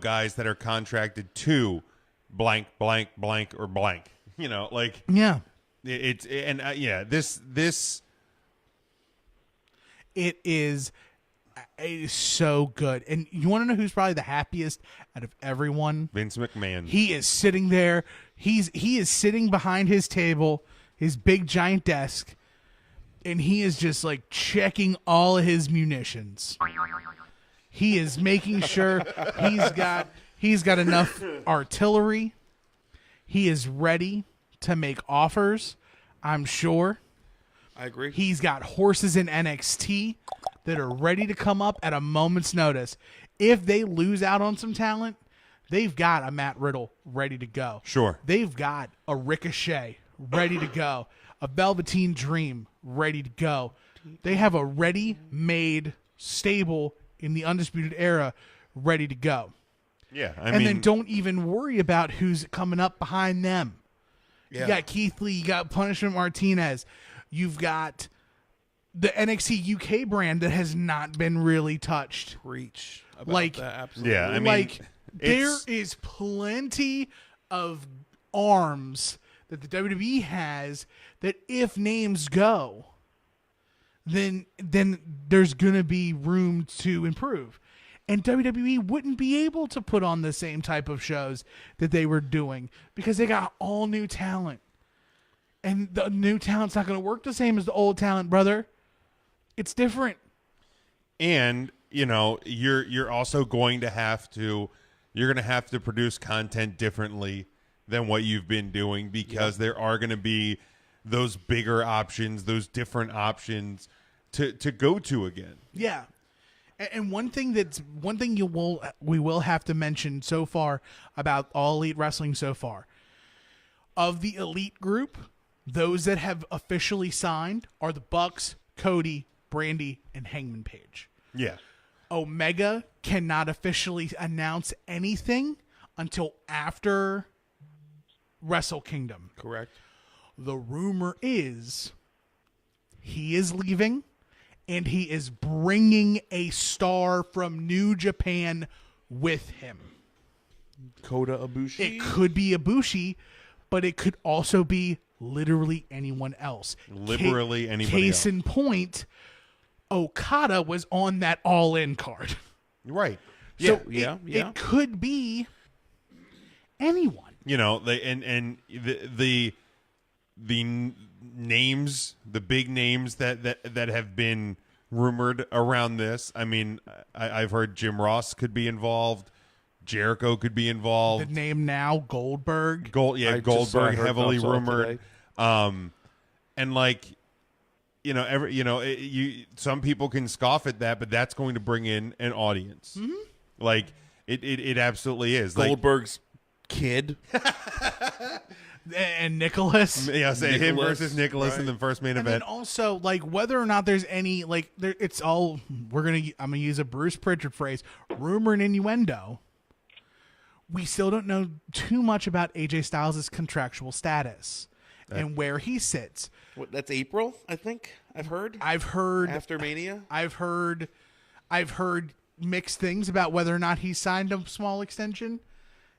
guys that are contracted to blank or blank. This It is so good. And you want to know who's probably the happiest out of everyone? Vince McMahon. He is sitting there. He is sitting behind his table, his big giant desk, and he is just like checking all of his munitions. He is making sure he's got enough artillery. He is ready to make offers, I'm sure. I agree. He's got horses in NXT that are ready to come up at a moment's notice. If they lose out on some talent, They've got a Matt Riddle ready to go. Sure. They've got a Ricochet ready to go. A Velveteen Dream ready to go. They have a ready-made stable in the Undisputed Era ready to go. Yeah, and then don't even worry about who's coming up behind them. Yeah. You got Keith Lee. You got Punishment Martinez. You've got the NXT UK brand that has not been really touched. Preach about that, absolutely. Yeah, I mean, like there is plenty of arms that the WWE has that if names go, then there's gonna be room to improve. And WWE wouldn't be able to put on the same type of shows that they were doing because they got all new talent. And the new talent's not going to work the same as the old talent, brother. It's different. And, you're also going to have to produce content differently than what you've been doing because there are going to be those bigger options, those different options to go to again. Yeah. And one thing we will have to mention so far about All Elite Wrestling so far, of the Elite group, those that have officially signed are the Bucks, Cody, Brandy, and Hangman Page. Yeah. Omega cannot officially announce anything until after Wrestle Kingdom. Correct. The rumor is he is leaving. And he is bringing a star from New Japan with him. Kota Ibushi? It could be Ibushi, but it could also be literally anyone else. Literally anybody Case else. in point, Okada was on that All-In card. Right. So Yeah. It could be anyone. The names, the big names that have been rumored around this. I mean, I've heard Jim Ross could be involved. Jericho could be involved. The name now, Goldberg. Goldberg heavily rumored. Today. And some people can scoff at that, but that's going to bring in an audience. Mm-hmm. Like it absolutely is. Goldberg's kid. And Nicholas. Yeah, say him versus Nicholas in the first main and event. And also, whether or not there's any, it's all, I'm going to use a Bruce Pritchard phrase, rumor and innuendo. We still don't know too much about AJ Styles' contractual status and where he sits. What, that's April, I think. I've heard after Mania. I've heard mixed things about whether or not he signed a small extension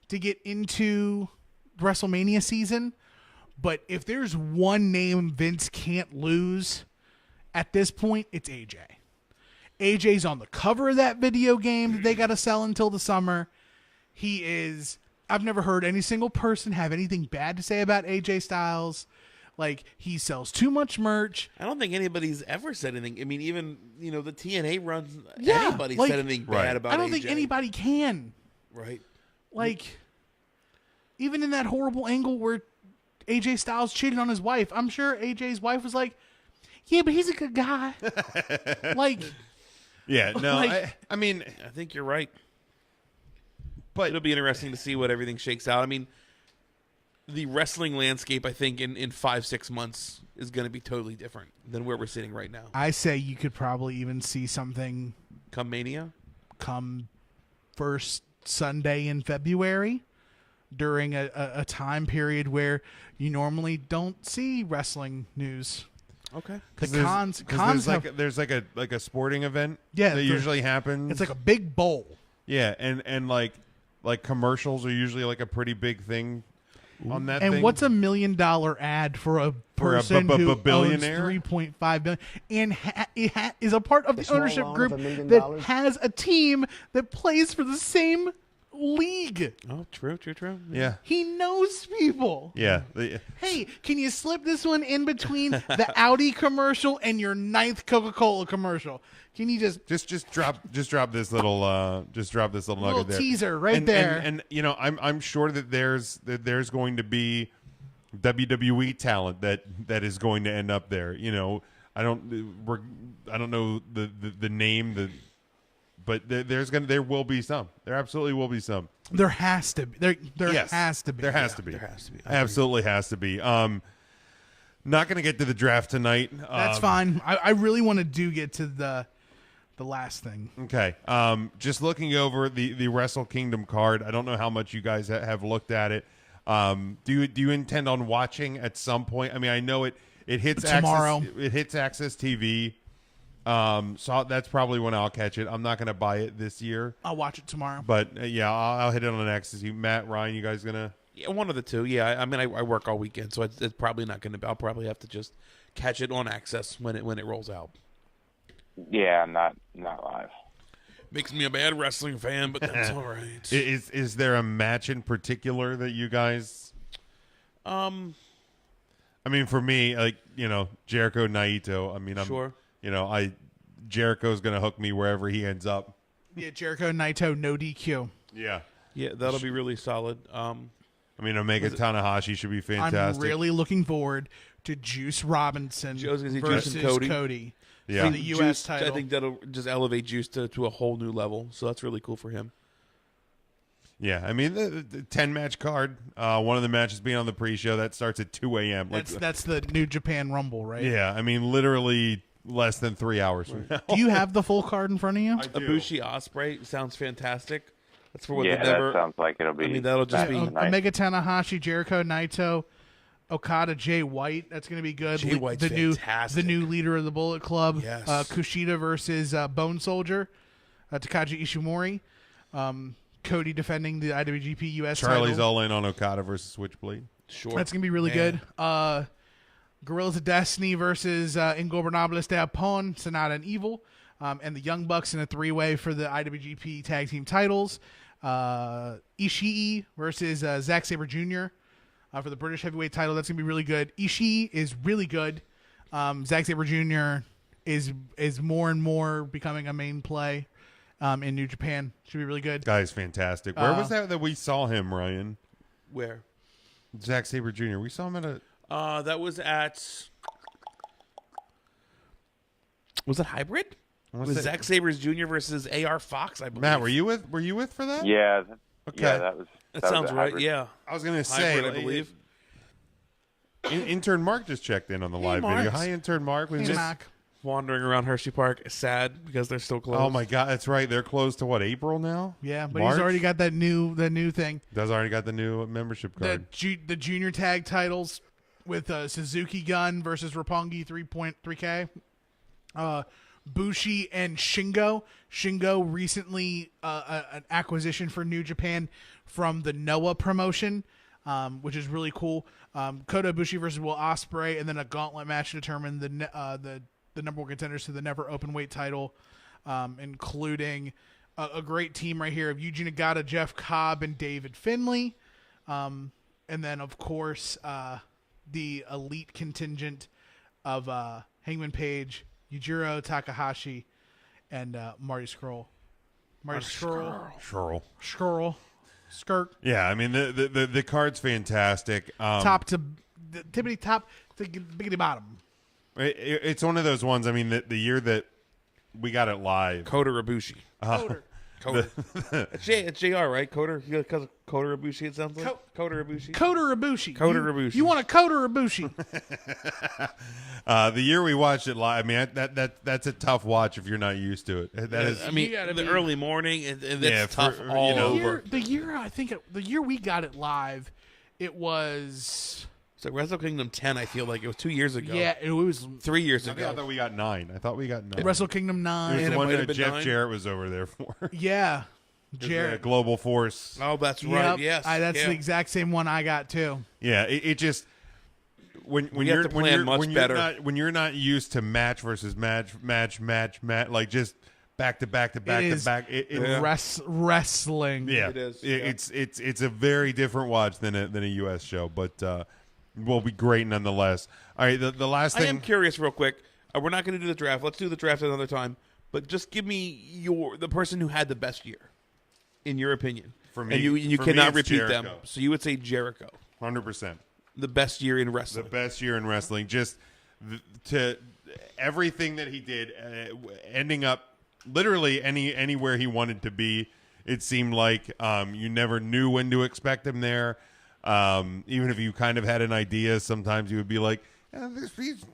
to get into WrestleMania season. But if there's one name Vince can't lose at this point, it's AJ. AJ's on the cover of that video game that they got to sell until the summer. He is. I've never heard any single person have anything bad to say about AJ Styles. He sells too much merch. I don't think anybody's ever said anything. I mean, even the TNA runs. Anybody said anything bad about AJ? I don't think anybody can. Right. Even in that horrible angle where AJ Styles cheated on his wife, I'm sure AJ's wife was like, "Yeah, but he's a good guy." Yeah, no, I mean, I think you're right. But it'll be interesting to see what everything shakes out. I mean, the wrestling landscape, I think, in 5-6 months is going to be totally different than where we're sitting right now. I say you could probably even see something come Mania, come first Sunday in February, during a time period where you normally don't see wrestling news. Okay. There's like a sporting event that usually happens. It's like a big bowl. Yeah, and like commercials are usually like a pretty big thing on that and thing. What's $1 million ad for a person who billionaire? owns $3.5 billion and is a part of the ownership group that has a team that plays for the same league? Oh, true. Yeah. He knows people. Yeah. Hey, can you slip this one in between the Audi commercial and your 9th Coca-Cola commercial? Can you just drop this little nugget there, teaser right there? And I'm sure that there's going to be WWE talent that is going to end up there. I don't know the name but there will be some. There absolutely will be some. There has to be. There Yes. has to be. There has to be. There has to be. Absolutely has to be. Not going to get to the draft tonight. That's fine. I really want to get to the last thing. Okay. Just looking over the Wrestle Kingdom card. I don't know how much you guys have looked at it. Do you intend on watching at some point? I mean, I know it hits tomorrow. It hits Access TV. So that's probably when I'll catch it. I'm not going to buy it this year. I'll watch it tomorrow. But yeah, I'll hit it on Access. Matt, Ryan, you guys gonna? Yeah, one of the two. Yeah, I mean, I work all weekend, so it's probably not going to. I'll probably have to just catch it on Access when it rolls out. Yeah, not live. Makes me a bad wrestling fan, but that's all right. Is there a match in particular that you guys? I mean, for me, like, Jericho Naito. I mean, I'm sure. Jericho's gonna hook me wherever he ends up. Yeah, Jericho Naito, no DQ. Yeah, that'll be really solid. I mean, Omega Tanahashi should be fantastic. I'm really looking forward to Juice Robinson versus Cody. Yeah. For the U.S. title. I think that'll just elevate Juice to a whole new level. So that's really cool for him. Yeah, I mean, the 10-match card, one of the matches being on the pre-show, that starts at 2 a.m. That's the New Japan Rumble, right? Yeah, I mean, literally less than 3 hours from now. Do you have the full card in front of you? Ibushi Ospreay sounds fantastic. That's for what that sounds like it'll be. I mean, that'll just be Omega Tanahashi, Jericho Naito, Okada, Jay White. That's going to be good. Jay White's fantastic. The new leader of the Bullet Club. Yes. Kushida versus Bone Soldier, Takashi Ishimori. Cody defending the IWGP US Charlie's title. all in on Okada versus Switchblade. Sure. That's going to be really good. Guerrillas of Destiny versus Ingobernables de Japón, Sonata and Evil. And the Young Bucks in a three-way for the IWGP Tag Team titles. Ishii versus Zack Sabre Jr. For the British Heavyweight title. That's going to be really good. Ishii is really good. Zack Sabre Jr. is more and more becoming a main play in New Japan. Should be really good. Guy's fantastic. Where was that we saw him, Ryan? Where? Zack Sabre Jr. We saw him at a... that was at... Was it Hybrid? Was Zack Sabre Jr. versus AR Fox, I believe. Matt, were you with for that? Yeah. Okay. Yeah, that was... That sounds right, Hybrid. yeah. I was going to say... Hybrid, I believe. Intern Mark just checked in on the live video. Hi, Intern Mark. Hey, Mark. Wandering around Hershey Park, sad because they're still closed. Oh my God, that's right. They're closed to what, April now? Yeah, but March? he's already got that new thing. Does already got the new membership card. The junior tag titles with Suzuki Gun versus Roppongi 3.3K. Bushi and Shingo. Shingo recently an acquisition for New Japan from the Noah promotion, which is really cool. Kota Ibushi versus Will Ospreay, and then a gauntlet match to determine the number one contenders to the never open weight title, including a great team right here of Yuji Nagata, Jeff Cobb, and David Finlay. And then, of course, the elite contingent of Hangman Page, Yujiro Takahashi, and Marty Scurll. Scurll. Skirt. Yeah, I mean, the card's fantastic. Top to tippity top to biggity bottom. It's one of those ones. I mean, the year that we got it live, Kota Ibushi. Kota. It's JR, right? Kota Ibushi, it sounds like. Kota Ibushi. Kota Ibushi. Kota Ibushi. You want a Kota Ibushi? The year we watched it live, I mean, that's a tough watch if you're not used to it. That is, I mean, the early morning, and it's tough all over. The year we got it live, it was... So Wrestle Kingdom 10, I feel like it was 2 years ago. Yeah, it was 3 years ago. I thought we got 9. I thought we got 9. Wrestle Kingdom 9. It was the one that Jeff 9. Jarrett was over there for. Yeah. Jarrett. Global Force. Oh, that's right. Yes. That's the exact same one I got too. Yeah, it just when you're not used to match versus match, like just back to back to back to back. Wrestling. Yeah, it is. It's a very different watch than a US show, but will be great nonetheless. All right, the last thing. I am curious, real quick. We're not going to do the draft. Let's do the draft another time. But just give me the person who had the best year, in your opinion. For me, and you cannot repeat Jericho. them. So you would say Jericho. 100%. The best year in wrestling. The best year in wrestling. Just to everything that he did, ending up literally anywhere he wanted to be. It seemed like you never knew when to expect him there. Even if you kind of had an idea, sometimes you would be like,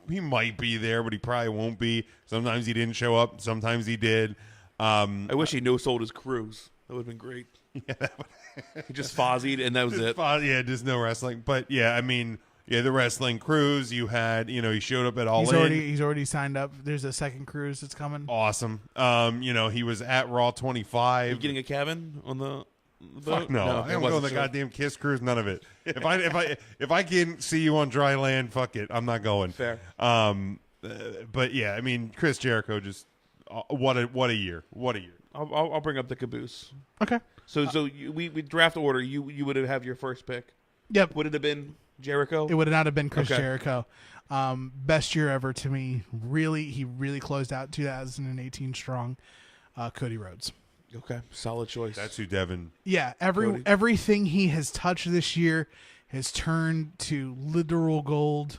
he might be there, but he probably won't be. Sometimes he didn't show up. Sometimes he did. I wish he no-sold his cruise. That would have been great. Yeah, he just Fozzie'd, and that was it. Yeah, just no wrestling. But yeah, I mean, yeah, the wrestling cruise you had. He showed up at All In. He's already signed up. There's a second cruise that's coming. Awesome. He was at Raw 25. You getting a cabin on the boat? Fuck no. I don't go on the goddamn Kiss cruise. None of it. If I can see you on dry land, fuck it. I'm not going. Fair. But yeah, I mean, Chris Jericho just what a year. What a year. I'll bring up the caboose. Okay. So we draft order. You would have your first pick. Yep. Would it have been Jericho? It would not have been Chris Jericho. Best year ever to me. He really closed out 2018 strong. Cody Rhodes. Okay, solid choice. That's who Devin. Yeah, everything he has touched this year has turned to liberal gold.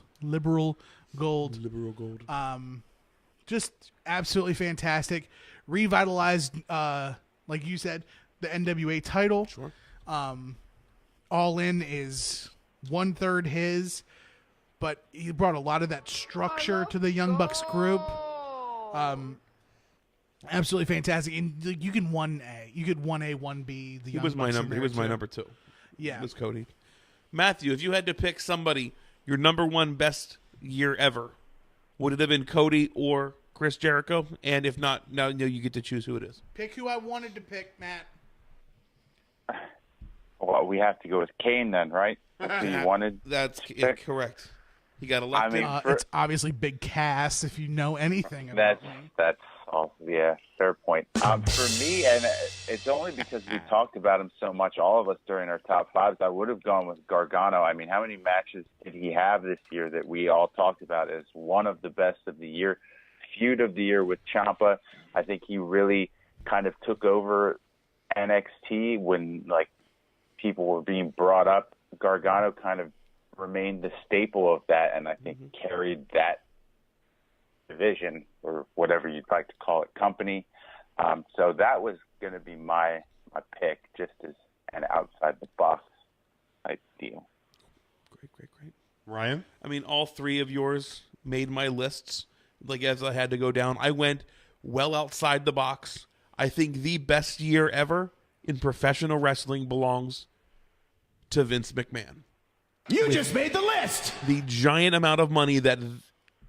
Just absolutely fantastic. Revitalized, like you said, the NWA title. Sure. All In is 1/3 his, but he brought a lot of that structure to the Young Bucks group. Absolutely fantastic. And you can 1A. You could 1A, 1B. The He was my number. He was my number 2. Yeah. It was Cody. Matthew, if you had to pick somebody, your number one best year ever, would it have been Cody or Chris Jericho? And if not, now you get to choose who it is. Pick who I wanted to pick, Matt. Well, we have to go with Kane then, right? That's who you wanted. That's correct. He got elected. It's obviously Big Cass, if you know anything about me. That's all. Yeah, fair point. For me, and it's only because we talked about him so much, all of us during our top fives, I would have gone with Gargano. I mean, how many matches did he have this year that we all talked about as one of the best of the year? Feud of the year with Ciampa. I think he really kind of took over NXT when people were being brought up. Gargano kind of remained the staple of that, and I think carried that division, or whatever you'd like to call it, company. So that was going to be my pick, just as an outside the box type deal. Great. Ryan? I mean, all three of yours made my lists. As I had to go down, I went well outside the box. I think the best year ever in professional wrestling belongs to Vince McMahon. You just made the list. The giant amount of money that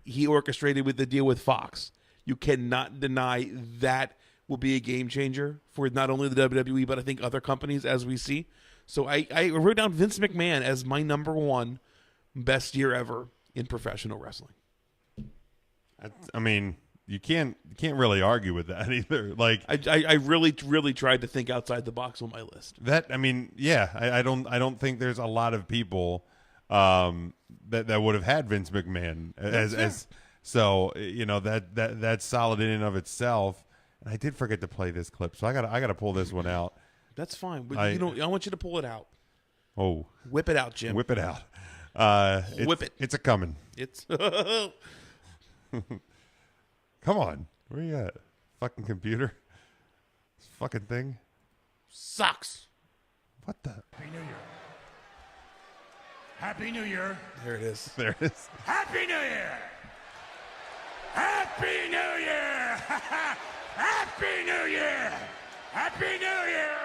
he orchestrated with the deal with Fox, you cannot deny that will be a game changer for not only the WWE, but I think other companies, as we see. So I wrote down Vince McMahon as my number one best year ever in professional wrestling. I mean, you can't really argue with that either. I really tried to think outside the box on my list. I don't think there's a lot of people that would have had Vince McMahon as so that's solid in and of itself. And I did forget to play this clip, so I gotta pull this one out. That's fine, but I want you to pull it out. Oh, whip it out, Jim. Whip it out. Whip it. It's a coming. It's. Come on. Where you at? Fucking computer. This fucking thing. Sucks. What the? Happy New Year. Happy New Year. There it is. There it is. Happy New Year. Happy New Year. Happy New Year. Happy New Year.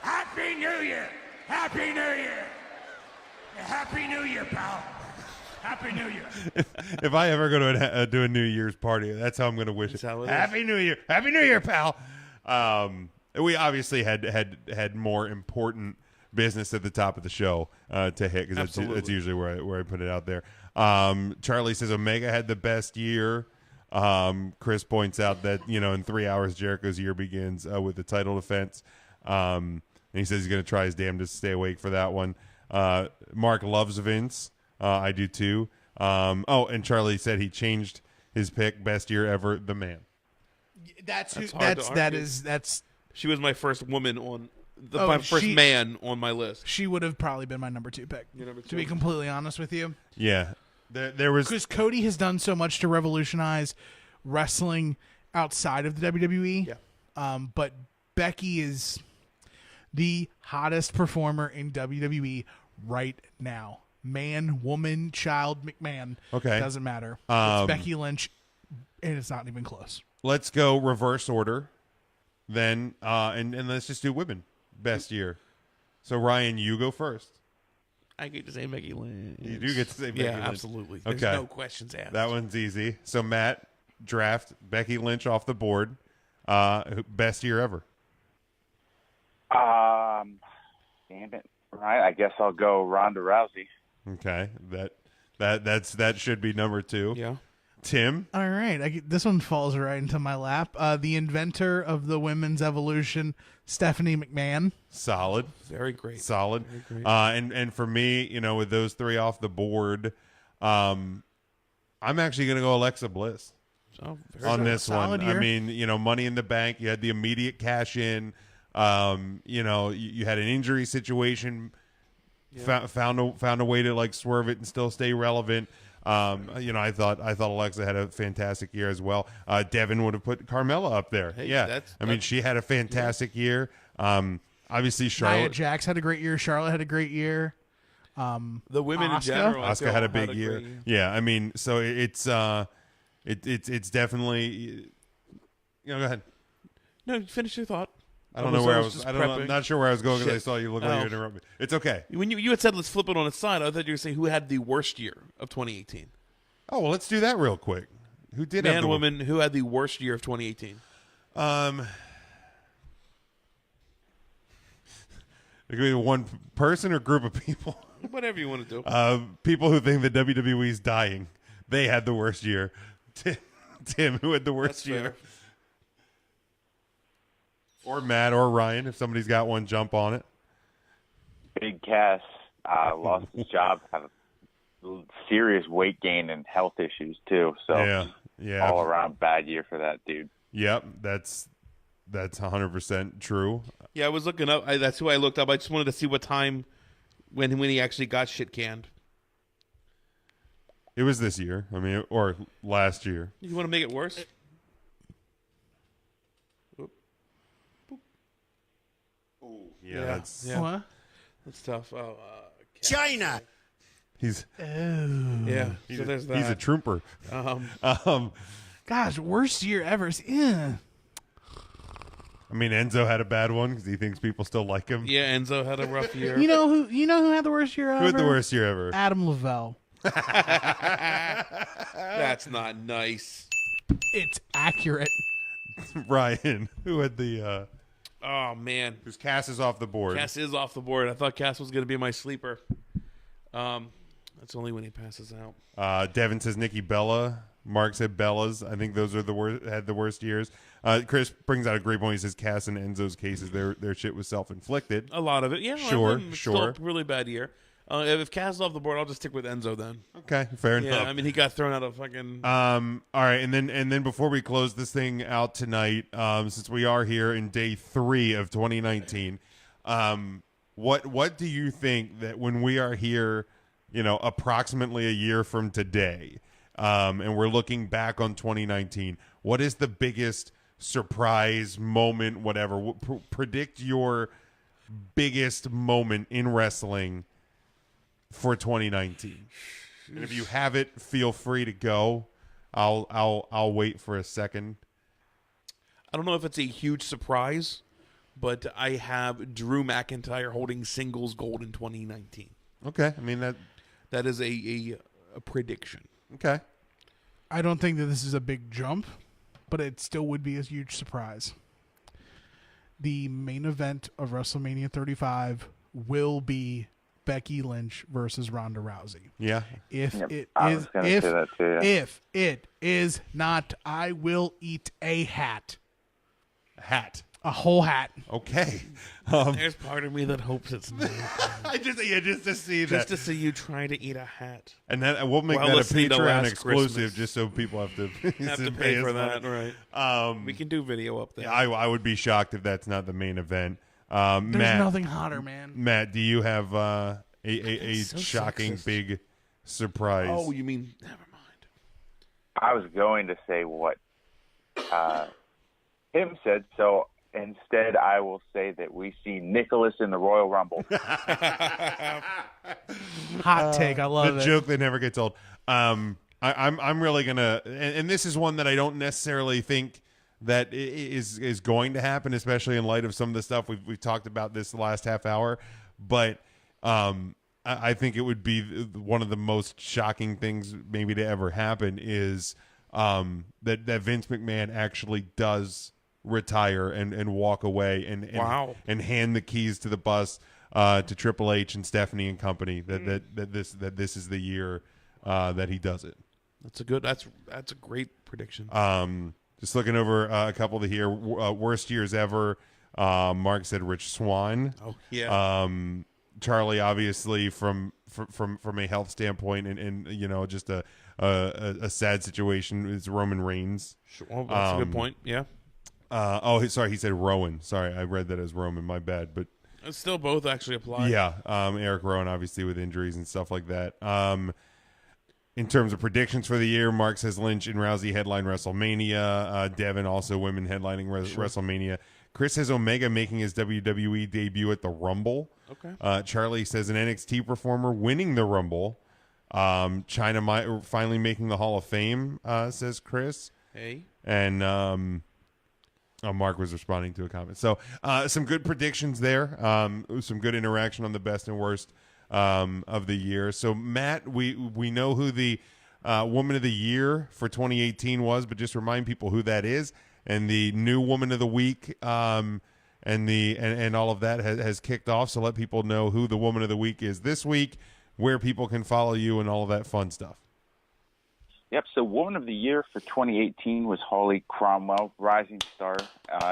Happy New Year. Happy New Year. Happy New Year, pal. Happy New Year. If I ever go to do a New Year's party, that's how I'm going to wish it. Happy New Year. Happy New Year, pal. We obviously had more important business at the top of the show to hit, because that's usually where I put it out there. Charlie says Omega had the best year. Chris points out that in 3 hours Jericho's year begins with the title defense. And he says he's going to try his damnedest to stay awake for that one. Mark loves Vince. I do too. And Charlie said he changed his pick, best year ever, The Man. She was my first woman on my first man on my list. She would have probably been my number 2 pick. To be completely honest with you. Yeah. There was, because Cody has done so much to revolutionize wrestling outside of the WWE. Yeah. But Becky is the hottest performer in WWE right now. Man, woman, child, McMahon. Okay. Doesn't matter. It's Becky Lynch, and it's not even close. Let's go reverse order then, and let's just do women best year. So, Ryan, you go first. I get to say Becky Lynch. You do get to say Becky Lynch. Yeah, absolutely. There's Okay. no questions asked. That one's easy. So, Matt, draft Becky Lynch off the board. Best year ever. Damn it. Right, I guess I'll go Ronda Rousey. Okay. That should be number 2. Yeah. Tim? All right. This one falls right into my lap. The inventor of the women's evolution, Stephanie McMahon. Solid. Very great. Solid. Very great. And for me, with those 3 off the board, I'm actually going to go Alexa Bliss on this one. Year. I mean, Money in the Bank, you had the immediate cash in. You had an injury situation, found a way to like swerve it and still stay relevant. I thought Alexa had a fantastic year as well. Devin would have put Carmella up there. Hey, I mean, she had a fantastic year. Obviously, Charlotte. Nia Jax had a great year. Charlotte had a great year. The women Asuka? in general. Asuka had a big year. Yeah, I mean, so it's definitely. Go ahead. No, finish your thought. I don't know where I was. just I don't know, prepping. I'm not sure where I was going because I Shit. saw you look like you interrupted me. It's okay. When you had said let's flip it on its side, I thought you were saying who had the worst year of 2018. Oh well, let's do that real quick. Who did have Man, the woman, who had the worst year of 2018? It could be one person or group of people. Whatever you want to do. People who think the WWE's dying. They had the worst year. Tim, who had the worst That's year? fair. Or Matt or Ryan, if somebody's got one, jump on it. Big Cass lost his job, had a serious weight gain and health issues too. So yeah, all around bad year for that dude. Yep, that's 100% true. Yeah, I was looking up. That's who I looked up. I just wanted to see what time when he actually got shit canned. It was this year. I mean, or last year. You want to make it worse? Yeah, that's What? That's tough. Oh, China. he's yeah. So there's that. he's a trooper. Gosh, worst year ever. Yeah. I mean, Enzo had a bad one because he thinks people still like him. Yeah, Enzo had a rough year. You know who had the worst year ever? Who had the worst year ever? Adam Lavelle. That's not nice. It's accurate. Ryan, who had the Oh man, whose Cass is off the board. Cass is off the board. I thought Cass was going to be my sleeper. That's only when he passes out. Devin says Nikki Bella. Mark said Bella's. I think those are the worst. Had the worst years. Chris brings out a great point. He says Cass and Enzo's cases, their shit was self-inflicted. A lot of it, yeah. Sure. Still a really bad year. If Cass is off the board, I'll just stick with Enzo then. Okay, fair enough. Yeah, I mean he got thrown out of fucking. All right, and then before we close this thing out tonight, since we are here in day 3 of 2019, what do you think that when we are here, approximately a year from today, and we're looking back on 2019, what is the biggest surprise moment? Whatever, predict your biggest moment in wrestling for 2019. And if you have it, feel free to go. I'll wait for a second. I don't know if it's a huge surprise, but I have Drew McIntyre holding singles gold in 2019. Okay, I mean that is a prediction. Okay. I don't think that this is a big jump, but it still would be a huge surprise. The main event of WrestleMania 35 will be Becky Lynch versus Ronda Rousey. Yeah. If it is not, I will eat a hat. A whole hat. Okay. There's part of me that hopes it's not. just to see that. Just to see you trying to eat a hat. And then we'll make While that a listening to Patreon Last exclusive Christmas. just so people have to pay for us that, money. right? We can do video up there. Yeah, I would be shocked if that's not the main event. There's Matt, nothing hotter, man. Matt, do you have a so shocking sexist. big surprise? Oh, you mean never mind. I was going to say what Tim said. So instead, I will say that we see Nicholas in the Royal Rumble. Hot take. I love the it. joke that never gets old. I'm really gonna, and this is one that I don't necessarily think that is going to happen, especially in light of some of the stuff we've talked about this last half hour. But I think it would be one of the most shocking things maybe to ever happen is that Vince McMahon actually does retire and walk away and hand the keys to the bus to Triple H and Stephanie and company. That this is the year that he does it. That's a great prediction. Just looking over a couple of the here worst years ever. Mark said Rich Swann. Oh yeah. Charlie, obviously from a health standpoint and you know just a sad situation is Roman Reigns. Sure. Well, that's a good point. Yeah. Sorry, he said Rowan. Sorry, I read that as Roman. My bad, but it's still both actually apply. Yeah. Eric Rowan, obviously with injuries and stuff like that. In terms of predictions for the year, Mark says Lynch and Rousey headline WrestleMania. Devin also women headlining WrestleMania. Chris says Omega making his WWE debut at the Rumble. Okay. Charlie says an NXT performer winning the Rumble. China finally making the Hall of Fame, says Chris. Hey. And Mark was responding to a comment. So some good predictions there. Some good interaction on the best and worst of the year. So Matt, we know who the Woman of the Year for 2018 was, but just remind people who that is. And the new Woman of the Week and all of that has kicked off. So let people know who the Woman of the Week is this week, where people can follow you, and all of that fun stuff. Yep, so Woman of the Year for 2018 was Holly Cromwell, rising star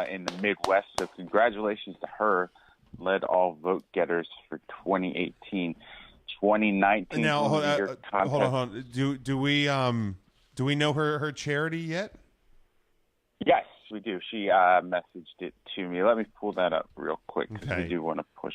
in the Midwest. So congratulations to her. Led all vote getters for 2018. 2019. Now, hold on. Do we know her charity yet? Yes, we do. She messaged it to me. Let me pull that up real quick because we do want to push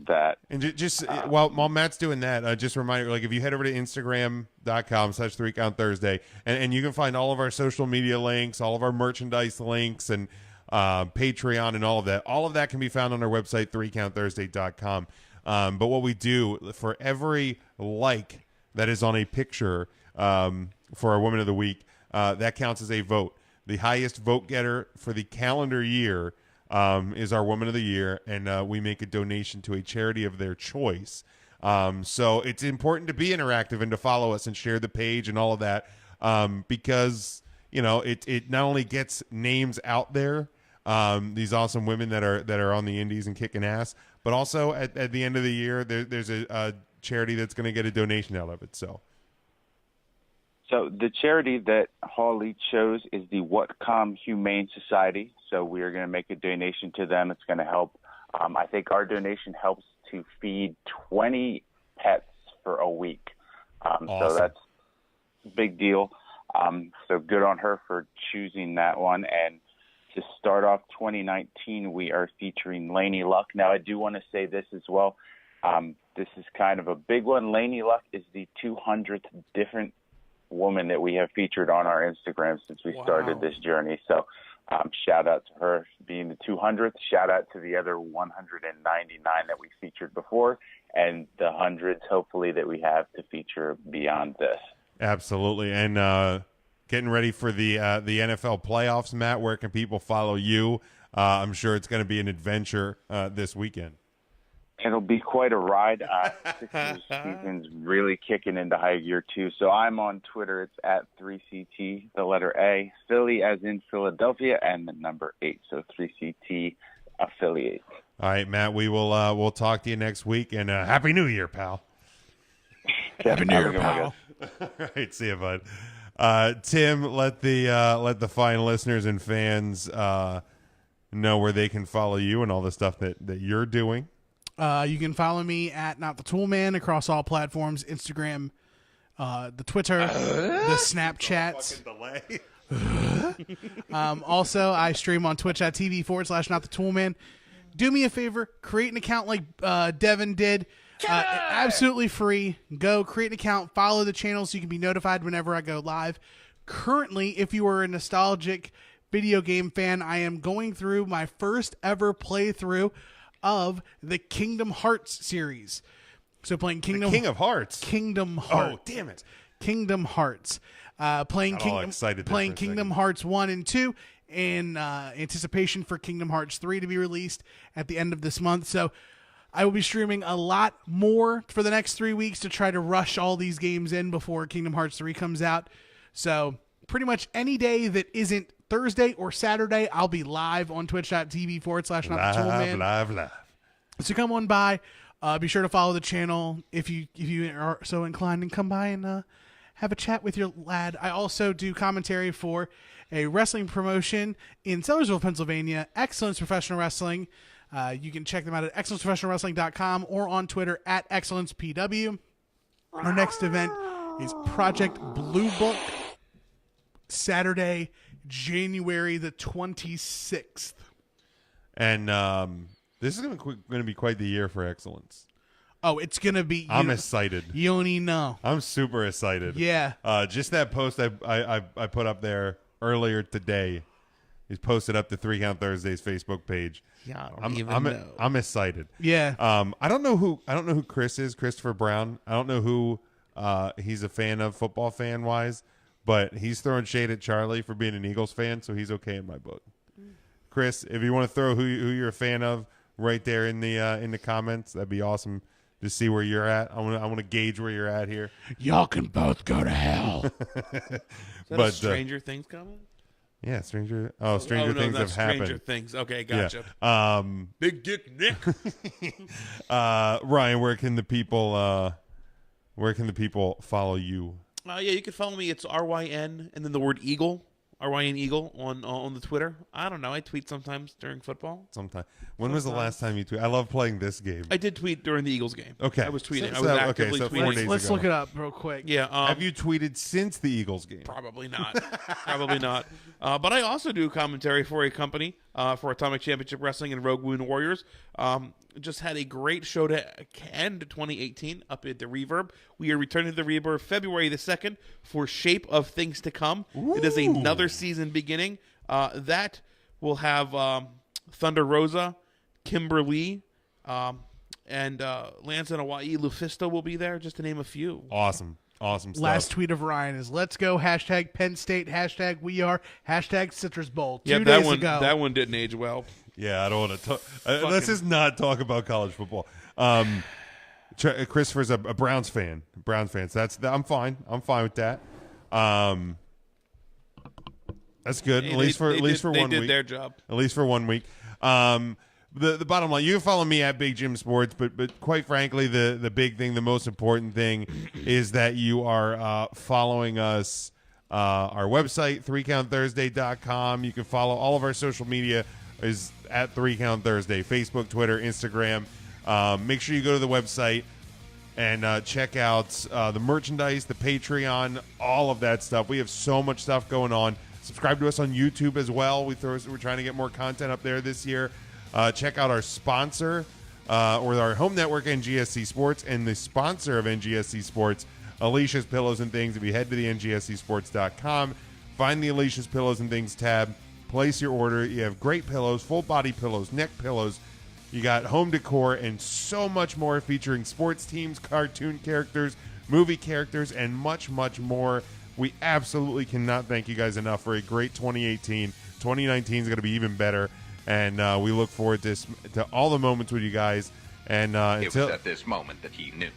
that. And just while Matt's doing that, just a reminder, like if you head over to Instagram.com/3CountThursday, and you can find all of our social media links, all of our merchandise links, and Patreon and all of that can be found on our website, 3CountThursday.com. But what we do for every like that is on a picture for our Woman of the Week, that counts as a vote. The highest vote getter for the calendar year is our Woman of the Year, and we make a donation to a charity of their choice. So it's important to be interactive and to follow us and share the page and all of that because, you know, it not only gets names out there, these awesome women that are on the indies and kicking ass, but also at the end of the year, there's a charity that's going to get a donation out of it. So the charity that Holly chose is the Whatcom Humane Society. So we are going to make a donation to them. It's going to help. I think our donation helps to feed 20 pets for a week. Awesome. So that's a big deal. So good on her for choosing that one. And to start off 2019, we are featuring Lainey Luck. Now, I do want to say this as well. This is kind of a big one. Lainey Luck is the 200th different woman that we have featured on our Instagram since we started this journey. So shout out to her being the 200th. Shout out to the other 199 that we featured before and the hundreds, hopefully, that we have to feature beyond this. Absolutely. And getting ready for the NFL playoffs, Matt, where can people follow you? I'm sure it's going to be an adventure this weekend. It'll be quite a ride. Sixers season's really kicking into high gear, too. So I'm on Twitter. It's at 3CT, the letter A, Philly as in Philadelphia, and the number 8. So 3CT affiliate. All right, Matt, we'll talk to you next week, and Happy New Year, pal. Happy New Year, pal. All right, see you, bud. Tim, let the fine listeners and fans know where they can follow you and all the stuff that you're doing. You can follow me at Not the Toolman across all platforms: Instagram, the Twitter, the Snapchats. Also, I stream on twitch.tv/Not the Toolman. Do me a favor, create an account like Devin did. Absolutely free. Go create an account, follow the channel so you can be notified whenever I go live. Currently, if you are a nostalgic video game fan, I am going through my first ever playthrough of the Kingdom Hearts series. So playing King of Hearts. Kingdom Hearts. Oh, damn it. Kingdom Hearts. Playing Kingdom Hearts 1 and 2 in anticipation for Kingdom Hearts 3 to be released at the end of this month. So I will be streaming a lot more for the next 3 weeks to try to rush all these games in before Kingdom Hearts 3 comes out. So pretty much any day that isn't Thursday or Saturday, I'll be live on twitch.tv/NotTheToolMan. Live. So come on by. Be sure to follow the channel if you are so inclined, and come by and have a chat with your lad. I also do commentary for a wrestling promotion in Sellersville, Pennsylvania, Excellence Professional Wrestling. You can check them out at excellenceprofessionalwrestling.com or on Twitter at excellencepw. Our next event is Project Blue Book, Saturday, January the 26th. And this is going to be quite the year for Excellence. Oh, it's going to be... I'm excited. You don't even know. I'm super excited. Yeah. Just that post I put up there earlier today. He's posted up the 3 Count Thursdays Facebook page. Yeah, I don't even know. I'm excited. Yeah. I don't know who Chris is, Christopher Brown. I don't know who he's a fan of, football fan wise, but he's throwing shade at Charlie for being an Eagles fan, so he's okay in my book. Chris, if you want to throw who you're a fan of right there in the comments, that'd be awesome to see where you're at. I want to gauge where you're at here. Y'all can both go to hell. Is that a Stranger Things comment? Yeah, Stranger Things have happened. Stranger Things. Okay, gotcha. Yeah. Big Dick Nick. Ryan, where can the people follow you? Yeah, you can follow me. It's RYN and then the word Eagle. RYN Eagle on the Twitter. I don't know. I tweet sometimes during football. Sometimes. When was the last time you tweeted? I love playing this game. I did tweet during the Eagles game. Okay. I was tweeting. I was actively tweeting. 4 days Let's ago. look it up real quick. Yeah. Have you tweeted since the Eagles game? Probably not. Probably not. But I also do commentary for a company for Atomic Championship Wrestling and Rogue Wound Warriors. Just had a great show to end 2018 up at the Reverb. We are returning to the Reverb February the 2nd for Shape of Things to Come. Ooh. It is another season beginning. That will have Thunder Rosa, Kimberly, and Lance and Hawaii Lufisto will be there, just to name a few. Awesome stuff. Last tweet of Ryan is "Let's go!" # Penn State, # We Are, # Citrus Bowl. 2 days ago. That one didn't age well. Yeah, I don't want to talk. Let's just not talk about college football. Christopher's a Browns fan. So I'm fine. I'm fine with that. That's good. At least for 1 week. They did their job. At least for 1 week. The bottom line, you can follow me at Big Jim Sports, but quite frankly, the big thing, the most important thing is that you are following us, our website, 3countthursday.com. You can follow all of our social media is at 3 Count Thursday, Facebook, Twitter, Instagram. Make sure you go to the website and check out the merchandise, the Patreon, all of that stuff. We have so much stuff going on. Subscribe to us on YouTube as well. We're trying to get more content up there this year. Check out our sponsor or our home network, NGSC Sports, and the sponsor of NGSC Sports, Alicia's Pillows and Things. If you head to the ngscsports.com, find the Alicia's Pillows and Things tab, place your order. You have great pillows, full body pillows, neck pillows. You got home decor and so much more featuring sports teams, cartoon characters, movie characters, and much, much more. We absolutely cannot thank you guys enough for a great 2018. 2019 is going to be even better, and we look forward to all the moments with you guys. And it was at this moment that he knew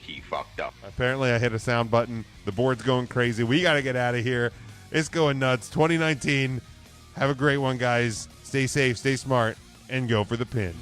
he fucked up. Apparently, I hit a sound button. The board's going crazy. We got to get out of here. It's going nuts. 2019. Have a great one, guys. Stay safe, stay smart, and go for the pin.